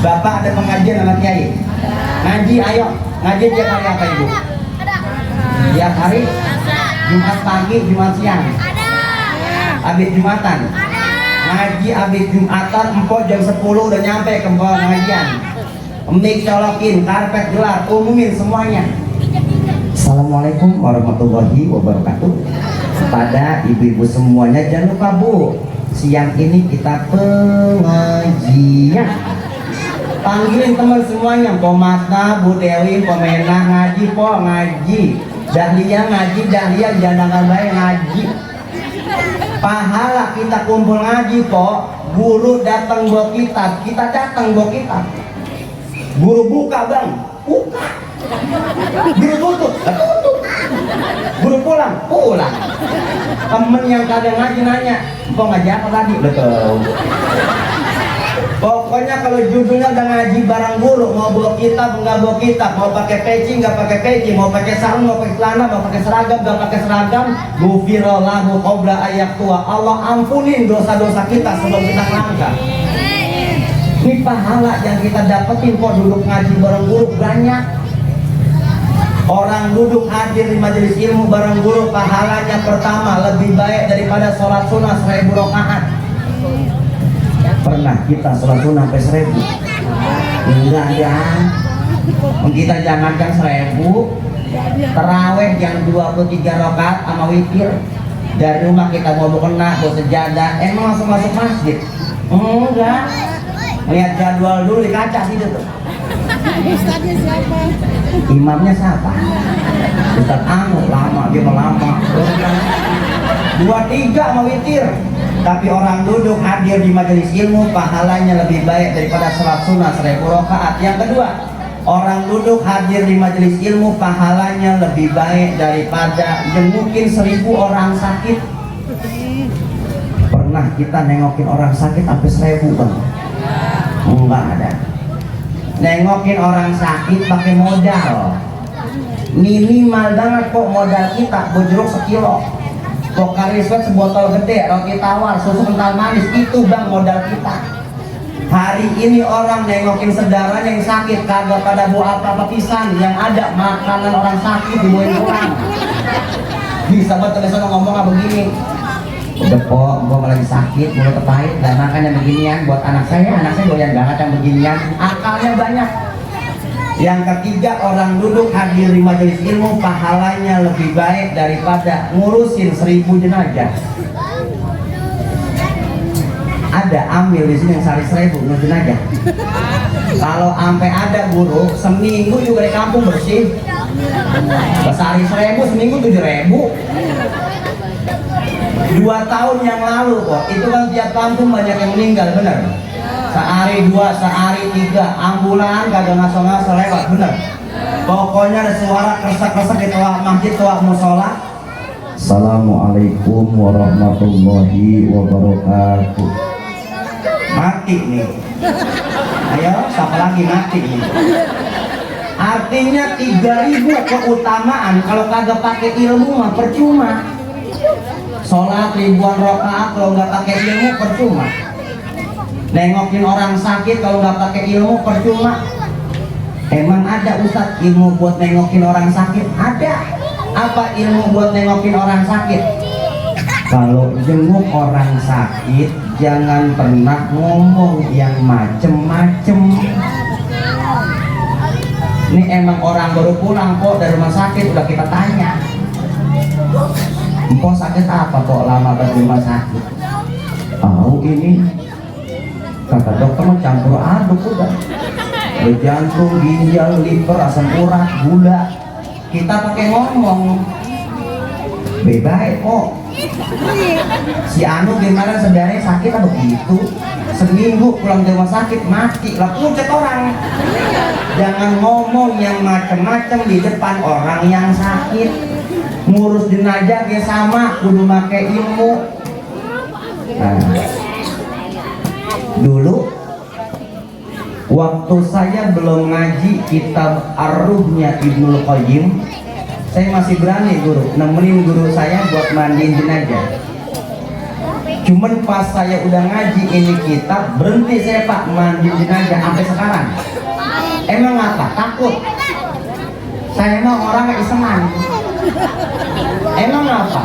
Bapak ada pengajian sama kiai? Ngaji ayo. Ngaji tiap hari apa ibu? Tiap hari? Jumat pagi, Jumat siang? Habis Jumatan? Ngaji habis Jumatan, empok jam 10 udah nyampe ke pengajian. Mik colokin, karpet gelar, umumin semuanya. Assalamualaikum warahmatullahi wabarakatuh. Pada ibu-ibu semuanya jangan lupa bu, siang ini kita pengajian. Panggilin teman semuanya, Po Masna, Bu Dewi, Po Menah ngaji, Po ngaji. Dahlia ngaji, Dahlia jangan baik ngaji. Pahala kita kumpul ngaji, Po. Guru datang bawa kitab, kita datang bawa kitab. Guru buka bang, buka. Guru tutup, tutup. Guru pulang, pulang. Temen yang kadang ngaji nanya, kok ngaji apa tadi? Betul. Pokoknya kalau judulnya udah ngaji barang guru, mau bawa kitab, nggak bawa kitab, mau pakai peci, nggak pakai peci, mau pakai sarung, mau pakai celana, mau pakai seragam, nggak pakai seragam, gufirallahu qabla ayak tua. Allah ampunin dosa-dosa kita sebelum kita melangkah. Ini pahala yang kita dapetin kok duduk ngaji bareng guru banyak. Orang duduk hadir di majelis ilmu bareng guru pahalanya pertama lebih baik daripada sholat sunnah 1000 rakaat. Pernah kita sholat sunnah sampai 1000? Enggak ya. Kita jangankan 1000, terawih yang 23 rakaat sama witir. Dari rumah kita mau kena, mau sejadah, emang langsung masuk masjid? Enggak. Lihat jadwal dulu di kaca situ tuh. Ustaznya siapa? Imamnya siapa? Ustaz Anu, lama, dia mau lama. 23 mau witir. Tapi orang duduk hadir di majelis ilmu pahalanya lebih baik daripada sholat sunnah 1000 rakaat. Yang kedua, orang duduk hadir di majelis ilmu pahalanya lebih baik daripada jengukin 1000 orang sakit. Pernah kita nengokin orang sakit sampai 1000 bang? Enggak ada. Nengokin orang sakit pakai modal minimal banget kok modal kita bojrok sekilo, Pocari Sweat sebotol gede, roti tawar, susu kental manis, itu bang modal kita. Hari ini orang nengokin saudara yang sakit kagak pada bawa apa-apa pisan, yang ada makanan orang sakit dibawain pulang. Bisa buat teman ngomong apa begini, udah po, gua lagi sakit, mulut terpahit, dan makan yang beginian buat anak saya doyan banget yang beginian, akalnya banyak. Yang ketiga, orang duduk hadir di majelis ilmu pahalanya lebih baik daripada ngurusin 1000 jenazah. Ada amil di sini yang sehari 1000 ngurus jenazah. Kalau sampai ada guru seminggu juga di kampung bersih. Sehari 1.000, seminggu 7.000. 2 tahun yang lalu kok, itu kan tiap kampung banyak yang meninggal, bener? Sehari 2, sehari 3, ambulan kagak ngaso-ngaso lewat, bener? Pokoknya ada suara kresek-kresek di toa masjid, toa musola. Assalamualaikum warahmatullahi wabarakatuh. Mati nih. Ayo, siapa lagi mati nih? Artinya 3.000 keutamaan kalau kagak pakai ilmu mah percuma. Sholat ribuan rakaat kalau nggak pakai ilmu percuma. Nengokin orang sakit kalau nggak pakai ilmu percuma. Emang ada Ustadz ilmu buat nengokin orang sakit? Ada. Apa ilmu buat nengokin orang sakit? Kalau jenguk orang sakit jangan pernah ngomong yang macem-macem. Ini emang orang baru pulang kok dari rumah sakit, udah kita tanya, "Empok sakit apa kok lama di rumah sakit?" "Tahu ini," kata dokter, mah campur aduk udah. Jantung, ginjal, liver, asam urat, gula. Kita pakai ngomong. Bebas kok. Si Anu gimana sebenarnya sakit apa begitu? Seminggu pulang dari rumah sakit mati lah, pucat orang. Jangan ngomong yang macem-macem di depan orang yang sakit. Ngurus jenazah kayak sama, kudu make ilmu. Nah, dulu waktu saya belum ngaji kitab Ar-Ruhnya Ibnul Qayyim, saya masih berani guru nemenin guru saya buat mandiin jenazah. Cuman pas saya udah ngaji ini kitab, berhenti saya Pak mandiin jenazah sampai sekarang. Emang apa? Takut. Saya mah orang iseman. Emang apa?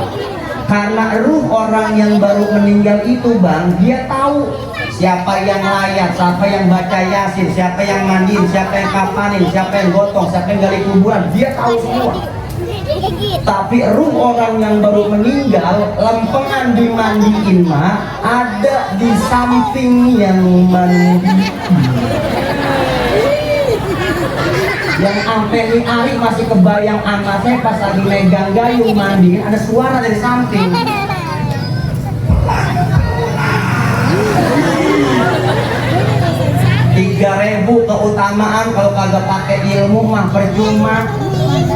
Karena ruh orang yang baru meninggal itu Bang, dia tahu siapa yang layak, siapa yang baca Yasin, siapa yang mandiin, siapa yang kapanin, siapa yang gotong, siapa yang gali kuburan, dia tahu semua. Tapi ruh orang yang baru meninggal, lempengan dimandiin mah ada di samping yang mandi. Yang sampai nih Ari masih kebayang sama saya pas lagi megang gayung mandiin, ada suara dari samping. 3.000 keutamaan kalau kagak pakai ilmu mah percuma.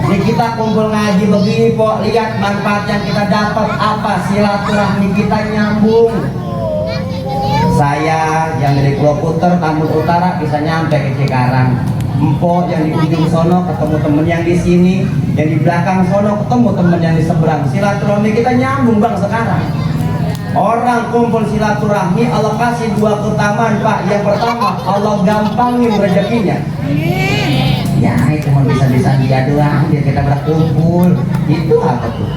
Di kita kumpul ngaji begini kok, lihat manfaat yang kita dapat apa, silaturahmi kita nyambung. Saya yang dari Pulau Puter, Tambun Utara bisa nyampe ke Cikarang. Empok yang di ujung sono ketemu temen yang di sini, yang di belakang sono ketemu temen yang di seberang. Silaturahmi kita nyambung Bang sekarang. Orang kumpul silaturahmi, Allah kasih 2 keutamaan Pak. Yang pertama, Allah gampangin rezekinya. Ya itu cuma bisa-bisa dia doang, biar kita berkumpul. Itu apa tuh?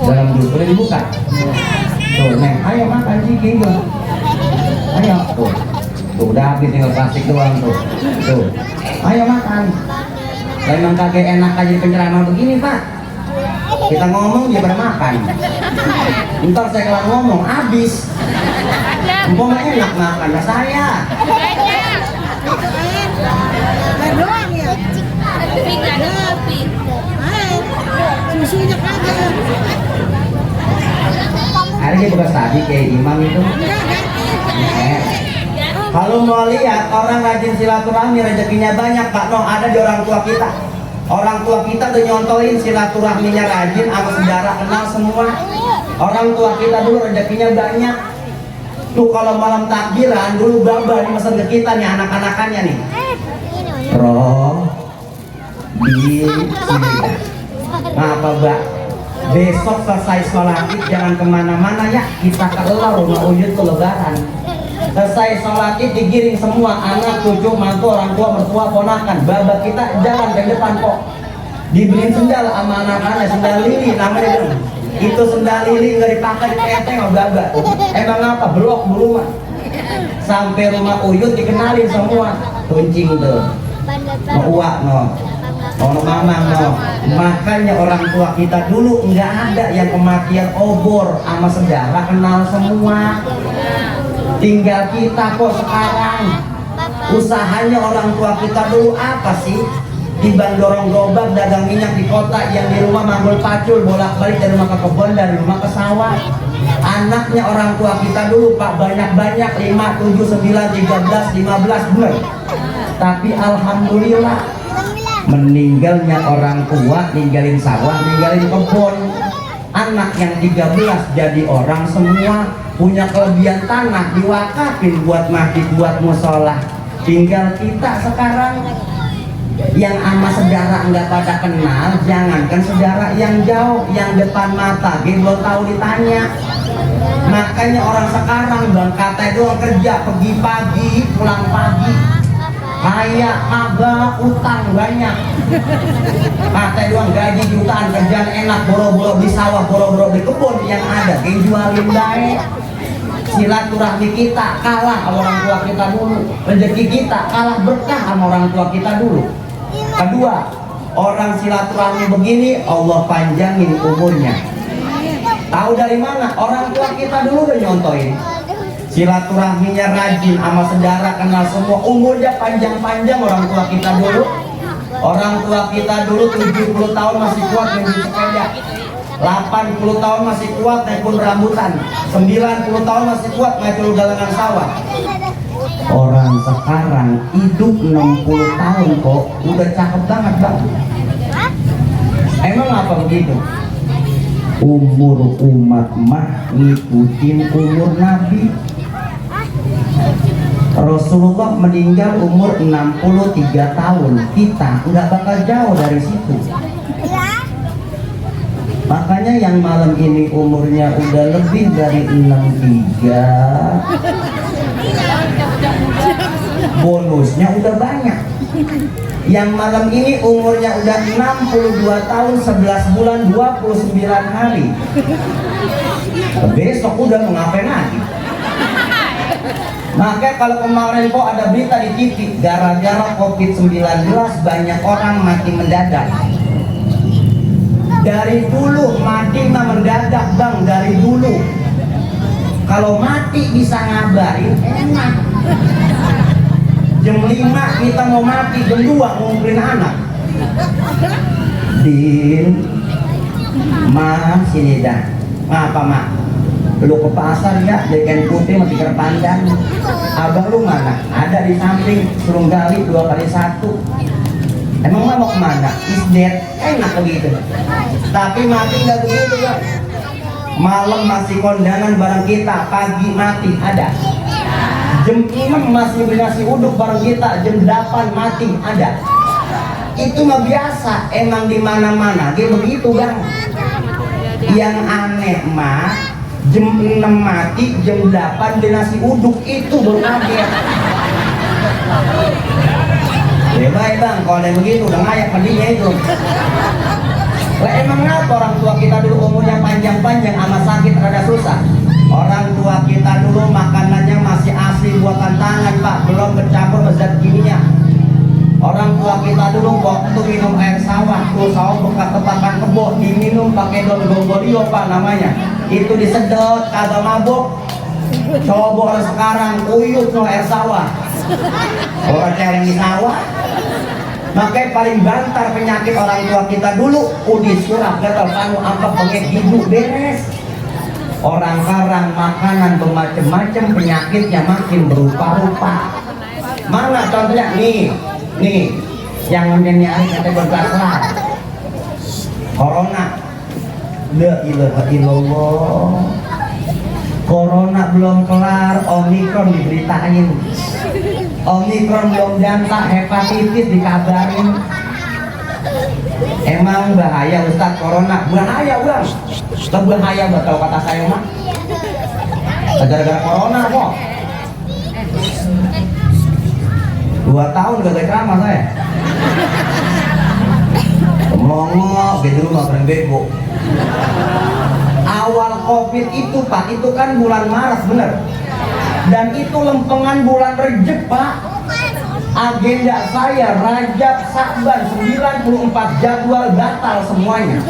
Dalam dulu boleh dibuka. Tuh Neng, ayo makan ciking tuh. Ayo tuh. Tuh udah habis tinggal plastik doang tuh. Tuh. Ayo makan. Memang kagak enak aja penceramah begini Pak. Kita ngomong dia pada makan. Ntar saya kelar ngomong habis. Empok mah enak makan lah saya. doang ya. Susunya kagak. Hari ini tugas tadi kayak imam itu. Kalau mau lihat orang rajin silaturahmi rezekinya banyak Pak No, ada di orang tua kita. Orang tua kita tuh nyontohin silaturahminya rajin, sama sejarah kenal semua. Orang tua kita dulu rezekinya banyak. Tuh kalau malam takbiran dulu Baba nih mesen ke kita nih anak-anakannya nih. Roh di sini. Ngapa Mbak? Besok selesai sholat id jangan kemana-mana ya, kita ke rumah Uyut ke Lebaran. Selesai sholat id digiring semua anak, cucu, mantu, orang tua, mertua, ponakan. Baba kita jalan ke depan kok. Dibeliin sendal sama anak-anak, sendal lili namanya dong. Itu sendal lili nggak dipakai di PT nggak Baba. Emang apa? Blok rumah. Sampai rumah Uyut dikenalin semua. Kuncing tuh. Mau uak no. Mau mama no. Makanya orang tua kita dulu nggak ada yang kematian obor sama sejarah kenal semua. Tinggal kita kok sekarang Usahanya orang tua kita dulu apa sih? Timbang dorong gerobak dagang minyak di kota, yang di rumah manggul pacul bolak-balik dari rumah ke kebun, dari rumah ke sawah. Anaknya orang tua kita dulu Pak banyak-banyak 5, 7, 9, 13, 15 bener. Tapi alhamdulillah meninggalnya orang tua, ninggalin sawah, ninggalin kebun. Anak yang 13 jadi orang semua, punya kelebihan tanah diwakafin buat masjid, buat musola. Tinggal kita sekarang yang ama saudara nggak pada kenal, jangankan saudara yang jauh, yang depan mata belum tahu ditanya. Makanya orang sekarang bang kata doang kerja, pergi pagi pulang pagi, kaya kagak, utang banyak. Kata doang gaji jutaan, kerjaan enak, boro-boro di sawah, boro-boro di kebun, yang ada jualin dae. Silaturahmi kita kalah sama orang tua kita dulu, rezeki kita kalah berkah sama orang tua kita dulu. Kedua, orang silaturahmi begini Allah panjangin umurnya. Tahu dari mana? Orang tua kita dulu udah nyontoin. Silaturahminya rajin sama saudara, kenal semua, umurnya panjang-panjang orang tua kita dulu. Orang tua kita dulu 70 tahun masih kuat main sepeda, 80 tahun masih kuat naik pun rambutan, 90 tahun masih kuat naik pun galangan sawah. Orang sekarang hidup 60 tahun kok udah cakep banget bang. Emang apa begitu? Umur umat mah ngikutin umur Nabi. Rasulullah meninggal umur 63 tahun, kita nggak bakal jauh dari situ. Makanya yang malam ini umurnya udah lebih dari 63, bonusnya udah banyak. Yang malam ini umurnya udah 62 tahun 11 bulan 29 hari. Besok udah mau ngapain lagi? Makanya kalau kemarin kok ada berita di TV, gara-gara COVID-19 banyak orang mati mendadak. Dari dulu mati mah mendadak bang, dari dulu. Kalau mati bisa ngabarin enak. Jam 5 kita mau mati, jam 2 ngumpulin anak. Din, ma sini dah. Ngapa mak? Lu ke pasar ya, beli putih mati kerpandan. Abang lu mana? Ada di samping, suruh gali 2x1. Emang mau kemana? Is dead, enak begitu. Tapi mati nggak begitu ya. Malam masih kondangan bareng kita, pagi mati ada. Jam 6 masih beli nasi uduk bareng kita, jam 8 mati ada. Itu mah biasa, emang di mana-mana dia begitu bang. Yang aneh mah jam 6 mati, jam 8 beli nasi uduk, itu baru kaget. Ya baik bang, kalau ada begitu udah ngayak mandinya itu. Lah emang ngapa orang tua kita dulu umurnya panjang-panjang sama sakit rada susah? Orang tua kita dulu makanannya masih asli buatan tangan pak, belum bercampur zat kimia. Orang tua kita dulu waktu minum air sawah, tuh sawah bekas tepakan kebo, diminum pakai daun gonggorio pak namanya. Itu disedot, kagak mabuk. Coba orang sekarang uyuk no air sawah. Orang celeng di sawah. Makanya paling bantar penyakit orang tua kita dulu, udis surap gatal panu apa bengek hidup beres. Orang sekarang makanan bermacam-macam, penyakitnya makin berupa-rupa. Mana contohnya nih yang nyari kata berkelas corona. La ilaha illallah. Corona belum kelar, Omikron diberitain. Omikron belum jantak, hepatitis dikabarin. Emang bahaya Ustaz corona? Bahaya bang. Bahaya bang kalau kata saya mah. Gara-gara corona kok. 2 tahun gak ceramah saya. Ngomong gitu mah keren bego. Awal COVID itu pak, itu kan bulan Maret bener. Dan itu lempengan bulan Rejab pak. Agenda saya Rajab, Sa'ban 94 jadwal batal semuanya.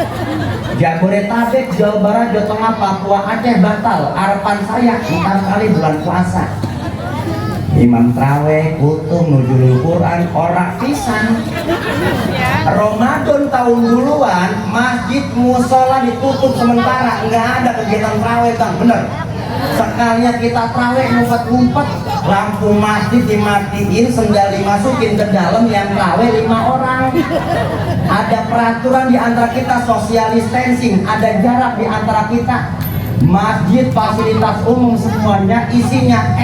Jabodetabek, Jawa Barat, Jawa Tengah, Papua, Aceh batal. Harapan saya ntar kali bulan puasa. imam traweh, kultum, nuzulul Quran, ora pisan. Ramadan tahun duluan, masjid musola ditutup sementara, nggak ada kegiatan traweh Kang, bener. Sekalinya kita traweh ngumpet-ngumpet, lampu masjid dimatiin, sendal dimasukin ke dalam, yang traweh 5 orang. Ada peraturan di antara kita, social distancing, ada jarak di antara kita. Masjid fasilitas umum semuanya isinya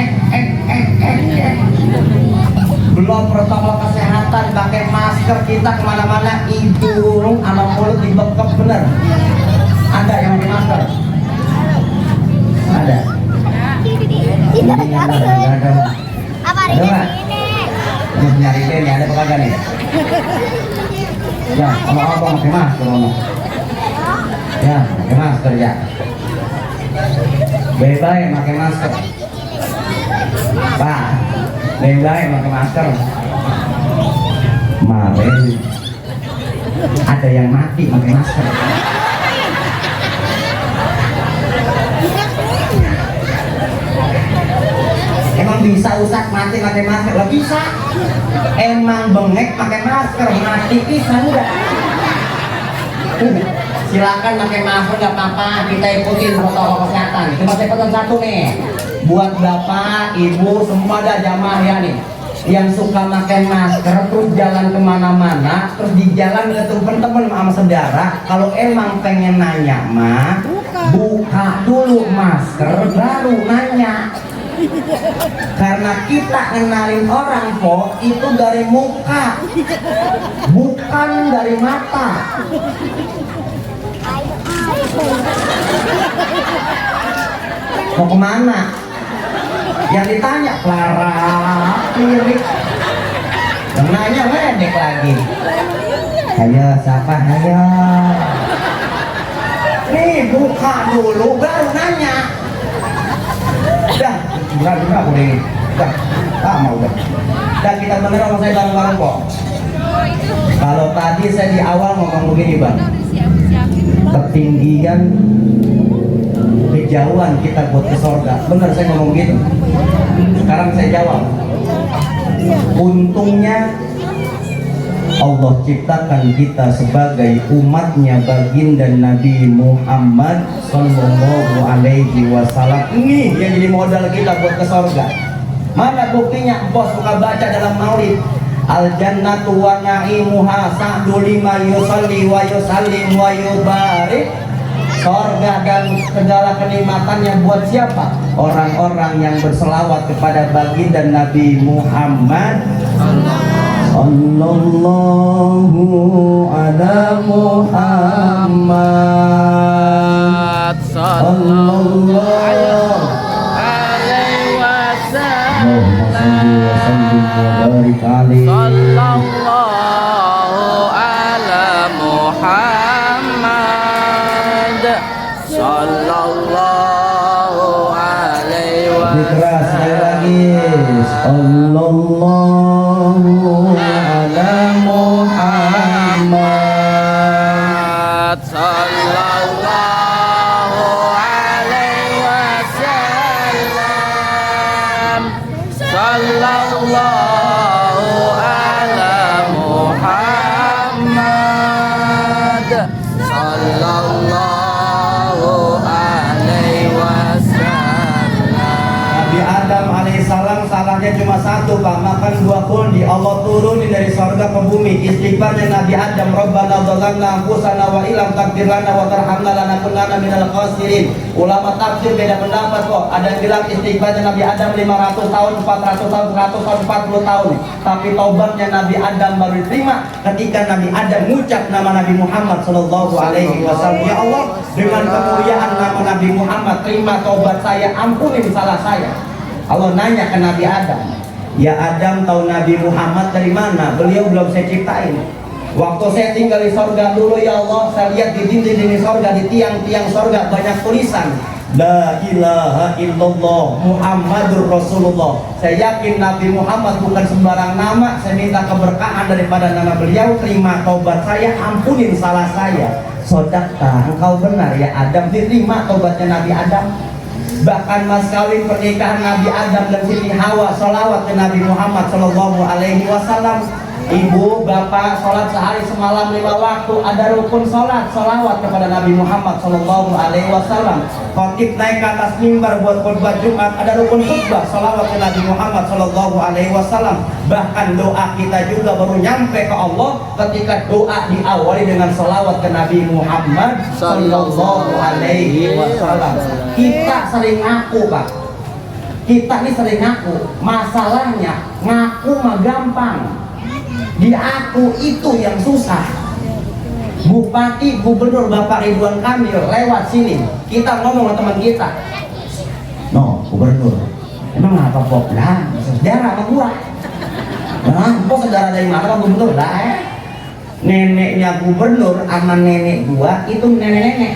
belum protokol kesehatan, pakai masker, kita kemana-mana hidung sama mulut dibekep, bener. Ada yang pakai masker? Ada. Ini ada. Apa Ada nggak? Mau nyari ini ada apa kagak nih? Ya, ngomong pakai masker ngomong. Ya, pakai masker ya. Bye-bye pakai masker. Pak, bye-bye pakai masker. Kemarin ada yang mati pakai masker. Emang bisa Ustaz mati pakai masker? Lah bisa. Emang bengek pakai masker, mati bisa enggak? Silakan pakai masker, nggak apa-apa, kita ikutin protokol kesehatan. Cuma saya pesan satu nih, buat bapak, ibu, semua ada jamaah ya nih, yang suka pakai masker terus jalan kemana-mana, terus di jalan ketemu teman-teman sama saudara, kalau emang pengen nanya mah, buka dulu masker baru nanya. Karena kita kenalin orang kok itu dari muka, bukan dari mata. Mau kemana? Yang ditanya Clara, Lirik, yang nanya medek lagi. Ayo siapa? Ayo. Nih buka dulu baru nanya. Dah, bukan aku deh. Dah, mau udah. Dan kita bener sama saya bareng-bareng kok. Kalau tadi saya di awal ngomong begini bang, ketinggian kejauhan kita buat ke sorga, bener saya ngomong gitu. Sekarang saya jawab, untungnya Allah ciptakan kita sebagai umatnya baginda Nabi Muhammad Sallallahu Alaihi Wasallam. Ini yang jadi modal kita buat ke sorga. Mana buktinya? Bos suka baca dalam maulid, al jannatu wa na'imuha sa'du lima yusalli wa yusallim wa yubarik. Sorga dan segala kenikmatannya buat siapa? Orang-orang yang berselawat kepada baginda Nabi Muhammad Sallallahu ala Muhammad Sallallahu alaihi wasallam. Sallallahu ala Muhammad Sallallahu alaihi wasallam. Sekali lagi, Sallallahu ala Muhammad Sallallahu alaihi wasallam. Sallallahu ala Muhammad Sallallahu alaihi wasallam. Nabi Adam alaihissalam salahnya cuma satu Pak, makan buah kuldi. Allah turunin dari sorga ke bumi. Istighfarnya Nabi Adam, Rabbana dhalamna anfusana wa illam taghfir lana wa tarhamna lanakunanna minal khasirin. Ulama tafsir beda pendapat kok. Ada yang bilang istighfarnya Nabi Adam 500 tahun, 400 tahun, 100 tahun, 40 tahun. Tapi taubatnya Nabi Adam baru diterima ketika Nabi Adam mengucap nama Nabi Muhammad Sallallahu Alaihi Wasallam. Ya Allah, dengan kemuliaan nama Nabi Muhammad, terima taubat saya, ampunin salah saya. Allah nanya ke Nabi Adam, ya Adam, tahu Nabi Muhammad dari mana? Beliau belum saya ciptain. Waktu saya tinggal di sorga dulu ya Allah, saya lihat di dinding-dinding sorga, di tiang-tiang sorga banyak tulisan La ilaha illallah Muhammadur Rasulullah. Saya yakin Nabi Muhammad bukan sembarang nama. Saya minta keberkahan daripada nama beliau, terima taubat saya, ampunin salah saya. Sodakta, engkau benar ya Adam, diterima taubatnya Nabi Adam. bahkan mas kawin pernikahan Nabi Adam dan Siti Hawa, sholawat ke Nabi Muhammad Shallallahu Alaihi Wasallam. Ibu, bapak, sholat sehari semalam 5 waktu, ada rukun sholat, sholawat kepada Nabi Muhammad Shallallahu Alaihi Wasallam. Khotib naik ke atas mimbar buat khutbah Jumat, ada rukun khutbah, sholawat ke Nabi Muhammad Shallallahu Alaihi Wasallam. Bahkan doa kita juga baru nyampe ke Allah ketika doa diawali dengan sholawat ke Nabi Muhammad Shallallahu Alaihi Wasallam. Kita sering ngaku, Pak. Kita ini sering ngaku. Masalahnya ngaku mah gampang. Di aku itu yang susah. Bupati, gubernur Bapak Ridwan Kamil lewat sini, kita ngomong sama teman kita, no gubernur, emang apa kok lah sejarah sama gua, nah kok sejarah dari mana Pak Gubernur lah neneknya gubernur sama nenek gua itu nenek-nenek.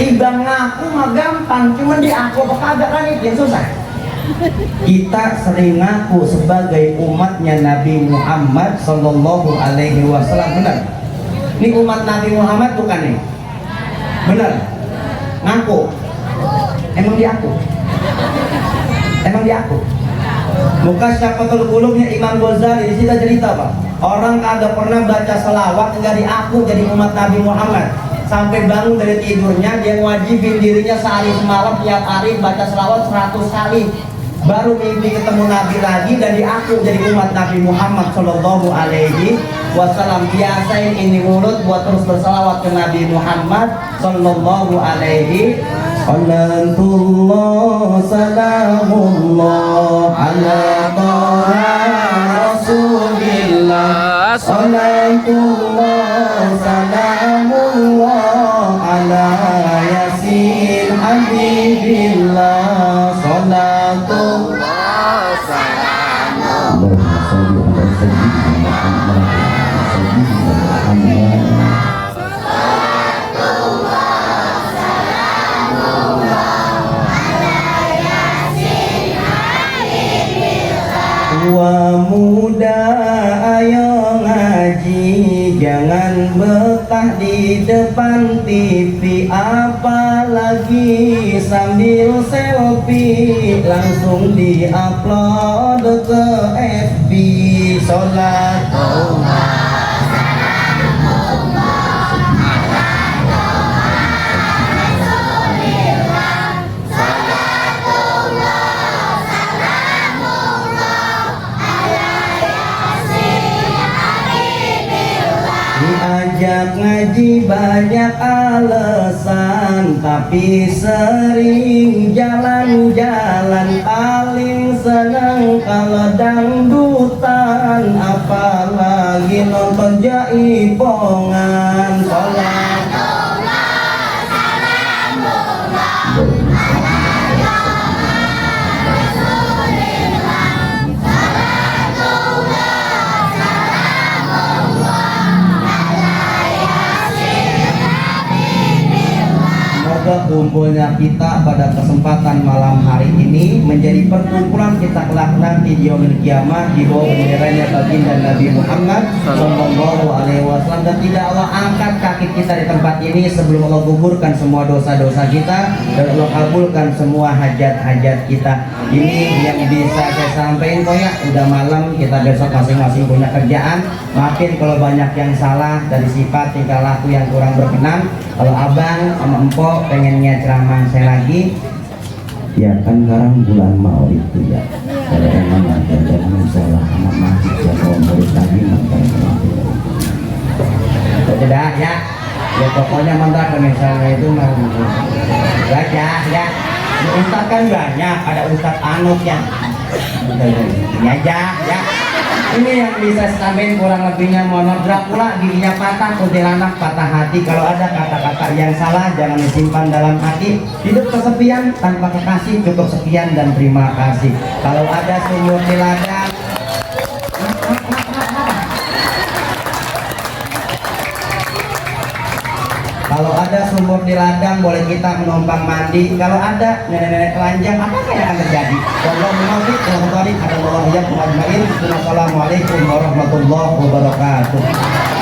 Tiba ngaku mah gampang, cuman di aku apa kagak kan itu yang susah. Kita sering ngaku sebagai umatnya Nabi Muhammad Sallallahu Alaihi Wasallam, benar? Ini umat Nabi Muhammad bukan nih? Benar? Ngaku? Emang diaku? Emang diaku? Muka Syafatul Qulubnya Imam Ghazali di situ cerita, Pak. Orang kagak pernah baca selawat nggak diaku jadi umat Nabi Muhammad. Sampai bangun dari tidurnya dia wajibin dirinya sehari semalam tiap hari baca selawat 100 kali. Baru mimpi ketemu Nabi lagi dan diaku jadi umat Nabi Muhammad Shallallahu Alaihi Wasallam. Biasain ini mulut buat terus bersalawat ke Nabi Muhammad Shallallahu Alaihi Wasallam. Salamullah ala Rasulillah. Salatullah salamullah ala Yasin Habibillah. Salatullah salamullah ala Wa muda ayo ngaji, jangan betah di depan TV, apalagi sambil selfie, langsung di-upload ke FB. Sholatullah diajak ngaji banyak alasan, tapi sering jalan-jalan. Paling seneng kalau dangdutan, apalagi nonton jaipongan. Kumpulnya kita pada kesempatan malam hari ini menjadi perkumpulan kita kelak nanti di yaumil kiamah di bawah benderanya baginda Nabi Muhammad Sallallahu Alaihi Wasallam. Dan tidak Allah angkat kaki kita di tempat ini sebelum Allah gugurkan semua dosa-dosa kita dan Allah kabulkan semua hajat-hajat kita. Ini yang bisa saya sampaikan, kok ya udah malam, kita besok masing-masing punya kerjaan. Maafin kalau banyak yang salah dari sifat tingkah laku yang kurang berkenan. Kalau abang sama empok pengennya ceramah saya lagi, ya kan sekarang bulan Maulid itu ya. Kalau emang ada jangan salah sama mahasiswa kalau murid lagi mantan tidak ya. Ya pokoknya mantan misalnya itu mau baca ya. Ustaz kan banyak, ada Ustaz Anut yang ini aja ya. Ini yang bisa sampaikan kurang lebihnya. Mohon Dracula giginya patah, kuntilanak patah hati. Kalau ada kata-kata yang salah jangan disimpan dalam hati. Hidup kesepian tanpa kekasih, cukup sekian dan terima kasih. Kalau ada sumur di ladang, kalau ada sumur di ladang boleh kita menumpang mandi. Kalau ada nenek-nenek telanjang, apa yang akan terjadi? Wassalamualaikum warahmatullahi wabarakatuh.